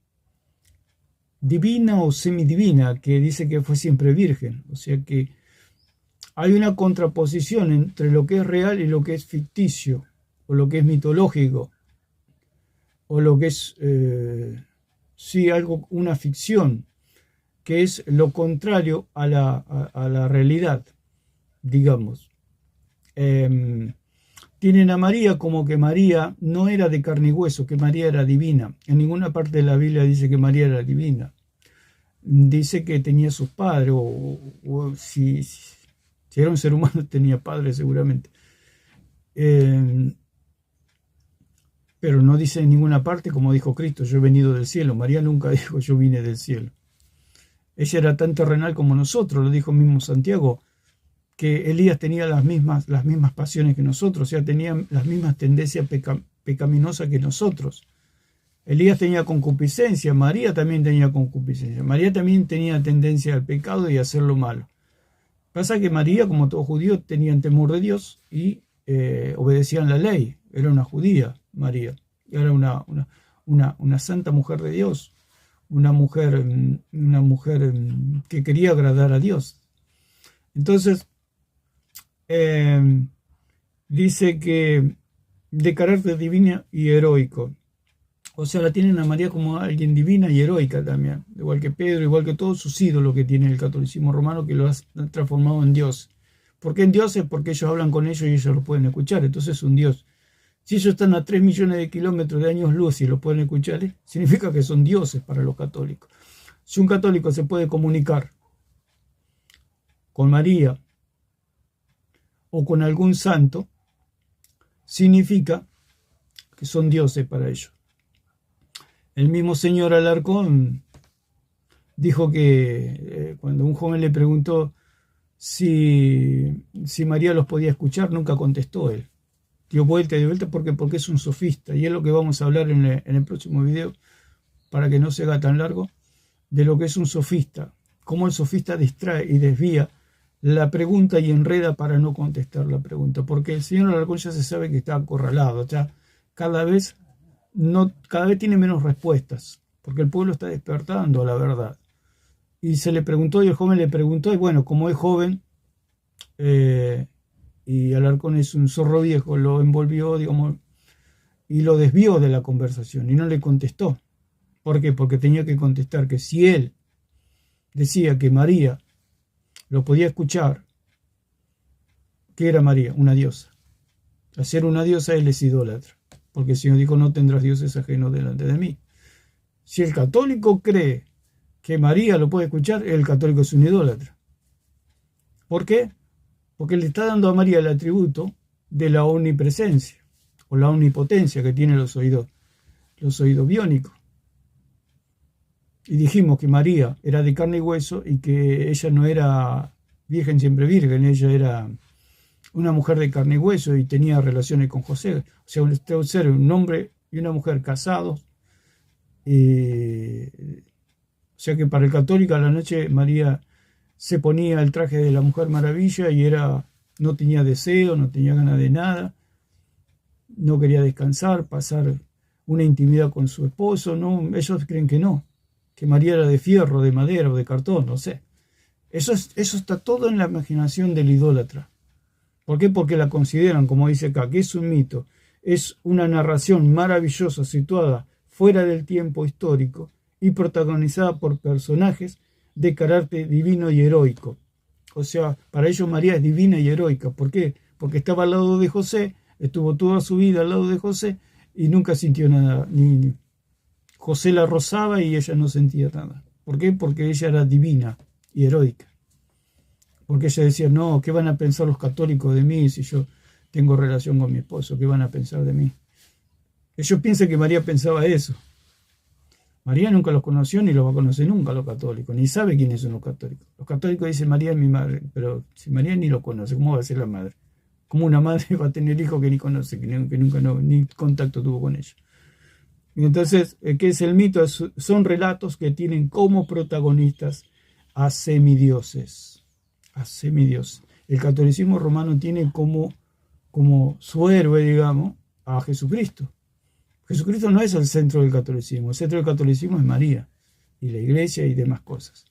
divina o semidivina que dice que fue siempre virgen. O sea que hay una contraposición entre lo que es real y lo que es ficticio, o lo que es mitológico, o lo que es, algo, una ficción, que es lo contrario a la realidad, digamos. Tienen a María como que María no era de carne y hueso, que María era divina. En ninguna parte de la Biblia dice que María era divina. Dice que tenía sus padres, o si era un ser humano tenía padres seguramente. Pero no dice en ninguna parte, como dijo Cristo, yo he venido del cielo. María nunca dijo yo vine del cielo. Ella era tan terrenal como nosotros, lo dijo mismo Santiago, que Elías tenía las mismas pasiones que nosotros, o sea, tenía las mismas tendencias pecaminosas que nosotros. Elías tenía concupiscencia, María también tenía concupiscencia. María también tenía tendencia al pecado y a hacer lo malo. Pasa que María, como todo judío, tenían temor de Dios y obedecían la ley. Era una judía, María. Era una santa mujer de Dios. Una mujer que quería agradar a Dios. Entonces, dice que de carácter divino y heroico. O sea, la tienen a María como alguien divina y heroica también, igual que Pedro, igual que todos sus ídolos que tiene el catolicismo romano, que lo han transformado en Dios. ¿Por qué en Dios? Es porque ellos hablan con ellos y ellos lo pueden escuchar, entonces es un Dios. Si ellos están a 3 millones de kilómetros de años luz y lo pueden escuchar, significa que son dioses para los católicos. Si un católico se puede comunicar con María o con algún santo, significa que son dioses para ellos. El mismo señor Alarcón dijo que cuando un joven le preguntó si María los podía escuchar, nunca contestó él. Dio vuelta y dio vuelta porque es un sofista. Y es lo que vamos a hablar en el próximo video, para que no se haga tan largo, de lo que es un sofista. Cómo el sofista distrae y desvía la pregunta y enreda para no contestar la pregunta. Porque el señor Alarcón ya se sabe que está acorralado. Ya cada vez tiene menos respuestas, porque el pueblo está despertando a la verdad. Y se le preguntó, y el joven le preguntó, y bueno, como es joven, y Alarcón es un zorro viejo, lo envolvió, digamos, y lo desvió de la conversación, y no le contestó. ¿Por qué? Porque tenía que contestar que si él decía que María lo podía escuchar, ¿qué era María? Una diosa. Al ser una diosa, él es idólatra. Porque el Señor dijo, no tendrás dioses ajenos delante de mí. Si el católico cree que María lo puede escuchar, el católico es un idólatra. ¿Por qué? Porque le está dando a María el atributo de la omnipresencia o la omnipotencia que tienen los oídos biónicos. Y dijimos que María era de carne y hueso y que ella no era virgen siempre virgen, ella era una mujer de carne y hueso y tenía relaciones con José. O sea, un hombre y una mujer casados. O sea que para el católico a la noche María se ponía el traje de la Mujer Maravilla y no tenía deseo, no tenía ganas de nada, no quería descansar, pasar una intimidad con su esposo. No, ellos creen que no, que María era de fierro, de madera o de cartón, no sé. Eso está todo en la imaginación del idólatra. ¿Por qué? Porque la consideran, como dice acá, que es un mito, es una narración maravillosa situada fuera del tiempo histórico y protagonizada por personajes de carácter divino y heroico. O sea, para ellos María es divina y heroica. ¿Por qué? Porque estaba al lado de José, estuvo toda su vida al lado de José y nunca sintió nada. Ni José la rozaba y ella no sentía nada. ¿Por qué? Porque ella era divina y heroica. Porque ella decía, no, ¿qué van a pensar los católicos de mí si yo tengo relación con mi esposo? ¿Qué van a pensar de mí? Ellos piensan que María pensaba eso. María nunca los conoció ni los va a conocer nunca los católicos, ni sabe quiénes son los católicos. Los católicos dicen María es mi madre, pero si María ni lo conoce, ¿cómo va a ser la madre? ¿Cómo una madre va a tener hijos que ni conoce, que nunca ni contacto tuvo con ella? Y entonces, ¿qué es el mito? Son relatos que tienen como protagonistas a semidioses. A semidioses. El catolicismo romano tiene como su héroe, digamos, a Jesucristo. Jesucristo no es el centro del catolicismo. El centro del catolicismo es María y la iglesia y demás cosas.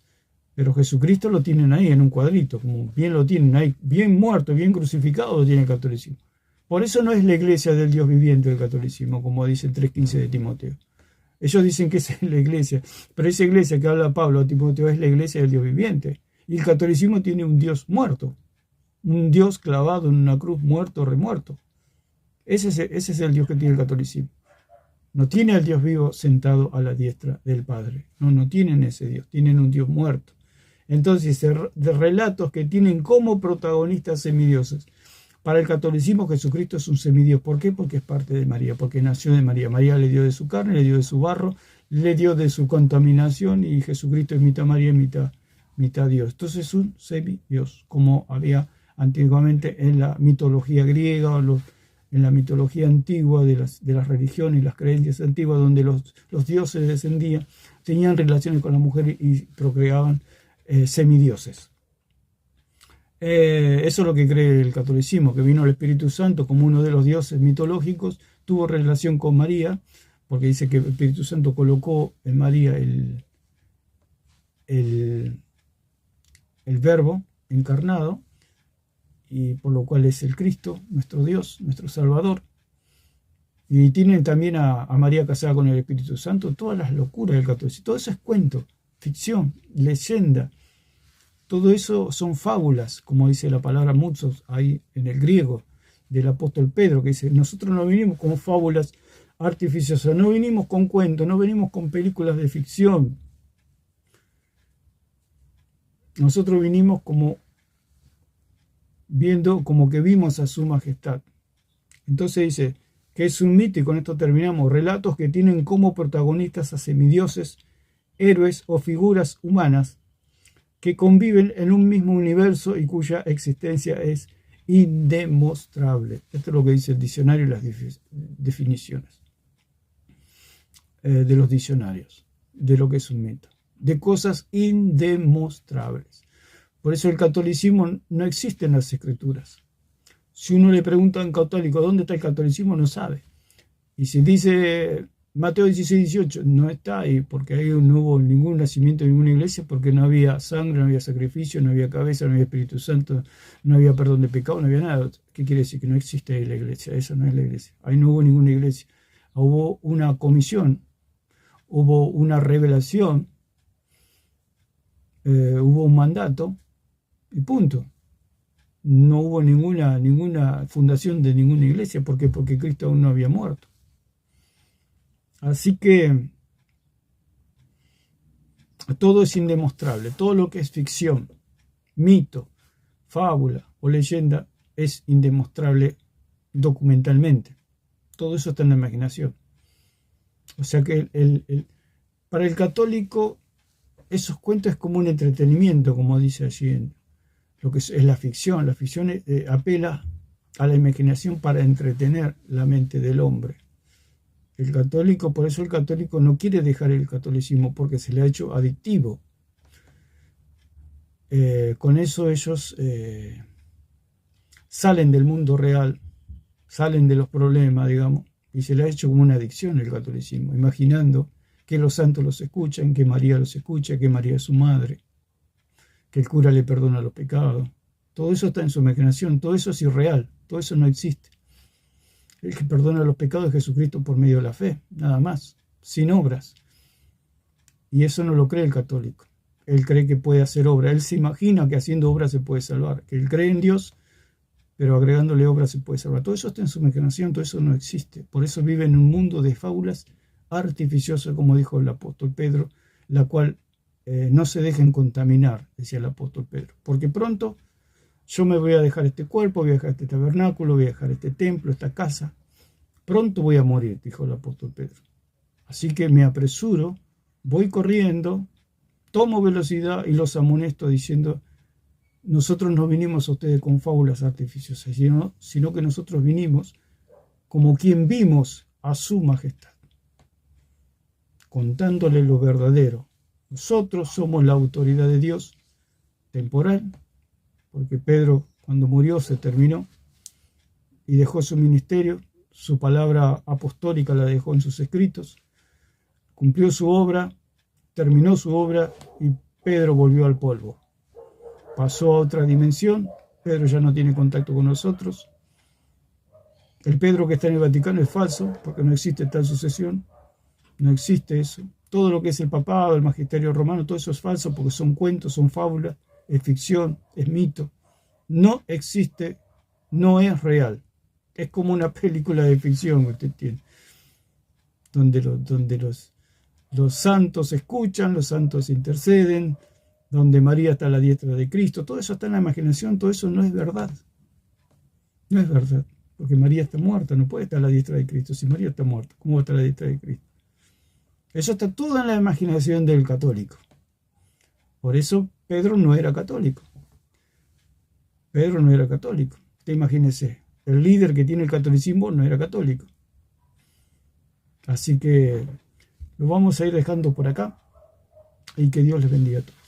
Pero Jesucristo lo tienen ahí en un cuadrito, como bien lo tienen ahí, bien muerto, bien crucificado lo tiene el catolicismo. Por eso no es la iglesia del Dios viviente del catolicismo, como dice el 3.15 de Timoteo. Ellos dicen que es la iglesia, pero esa iglesia que habla Pablo a Timoteo es la iglesia del Dios viviente. Y el catolicismo tiene un Dios muerto, un Dios clavado en una cruz, muerto, remuerto. Ese es el Dios que tiene el catolicismo. No tiene al Dios vivo sentado a la diestra del Padre. No tienen ese Dios, tienen un Dios muerto. Entonces, de relatos que tienen como protagonistas semidioses. Para el catolicismo Jesucristo es un semidios. ¿Por qué? Porque es parte de María, porque nació de María. María le dio de su carne, le dio de su barro, le dio de su contaminación y Jesucristo es mitad María y mitad Dios. Entonces es un semidios, como había antiguamente en la mitología griega o en la mitología antigua de las religiones y las creencias antiguas, donde los dioses descendían, tenían relaciones con la mujer y procreaban semidioses. Eso es lo que cree el catolicismo, que vino el Espíritu Santo como uno de los dioses mitológicos, tuvo relación con María, porque dice que el Espíritu Santo colocó en María el Verbo encarnado, y por lo cual es el Cristo, nuestro Dios, nuestro Salvador. Y tienen también a María casada con el Espíritu Santo, todas las locuras del catolicismo. Todo eso es cuento, ficción, leyenda. Todo eso son fábulas, como dice la palabra mutzos ahí en el griego del apóstol Pedro, que dice, nosotros no vinimos con fábulas artificiosas, no vinimos con cuentos, no venimos con películas de ficción. Nosotros vinimos como que vimos a su majestad. Entonces dice que es un mito, y con esto terminamos, relatos que tienen como protagonistas a semidioses, héroes o figuras humanas que conviven en un mismo universo y cuya existencia es indemostrable. Esto es lo que dice el diccionario y las definiciones de los diccionarios, de lo que es un mito, de cosas indemostrables. Por eso el catolicismo no existe en las escrituras. Si uno le pregunta a un católico dónde está el catolicismo, no sabe. Y si dice Mateo 16, 18, no está ahí, porque ahí no hubo ningún nacimiento de ninguna iglesia, porque no había sangre, no había sacrificio, no había cabeza, no había Espíritu Santo, no había perdón de pecado, no había nada. ¿Qué quiere decir? Que no existe ahí la iglesia. Esa no es la iglesia. Ahí no hubo ninguna iglesia. Hubo una comisión, hubo una revelación, hubo un mandato, y punto. No hubo ninguna fundación de ninguna iglesia. ¿Por qué? Porque Cristo aún no había muerto. Así que todo es indemostrable. Todo lo que es ficción, mito, fábula o leyenda es indemostrable documentalmente. Todo eso está en la imaginación. O sea que para el católico esos cuentos es como un entretenimiento, como dice allí en lo que es la ficción. La ficción apela a la imaginación para entretener la mente del hombre. El católico, por eso el católico no quiere dejar el catolicismo, porque se le ha hecho adictivo. Con eso ellos salen del mundo real, salen de los problemas, digamos, y se le ha hecho como una adicción el catolicismo, imaginando que los santos los escuchan, que María los escucha, que María es su madre, que el cura le perdona los pecados. Todo eso está en su imaginación, todo eso es irreal, todo eso no existe. El que perdona los pecados es Jesucristo por medio de la fe, nada más, sin obras. Y eso no lo cree el católico. él cree que puede hacer obra. Él se imagina que haciendo obra se puede salvar, que él cree en Dios, pero agregándole obra se puede salvar. Todo eso está en su imaginación, todo eso no existe. Por eso vive en un mundo de fábulas artificiosas, como dijo el apóstol Pedro, la cual no se dejen contaminar, decía el apóstol Pedro, porque pronto yo me voy a dejar este cuerpo, voy a dejar este tabernáculo, voy a dejar este templo, esta casa. Pronto voy a morir, dijo el apóstol Pedro. Así que me apresuro, voy corriendo, tomo velocidad y los amonesto diciendo: nosotros no vinimos a ustedes con fábulas artificiosas, sino que nosotros vinimos como quien vimos a su majestad, contándole lo verdadero. Nosotros somos la autoridad de Dios temporal, porque Pedro, cuando murió, se terminó y dejó su ministerio, su palabra apostólica la dejó en sus escritos, cumplió su obra, terminó su obra y Pedro volvió al polvo. Pasó a otra dimensión, Pedro ya no tiene contacto con nosotros. El Pedro que está en el Vaticano es falso, porque no existe tal sucesión, no existe eso. Todo lo que es el papado, el magisterio romano, todo eso es falso porque son cuentos, son fábulas, es ficción, es mito. No existe, no es real. Es como una película de ficción que usted tiene, donde los santos escuchan, los santos interceden, donde María está a la diestra de Cristo. Todo eso está en la imaginación, todo eso no es verdad. No es verdad, porque María está muerta, no puede estar a la diestra de Cristo. Si María está muerta, ¿cómo va a estar a la diestra de Cristo? Eso está todo en la imaginación del católico. Por eso Pedro no era católico. Pedro no era católico. Usted imagínese, el líder que tiene el catolicismo no era católico. Así que lo vamos a ir dejando por acá y que Dios les bendiga a todos.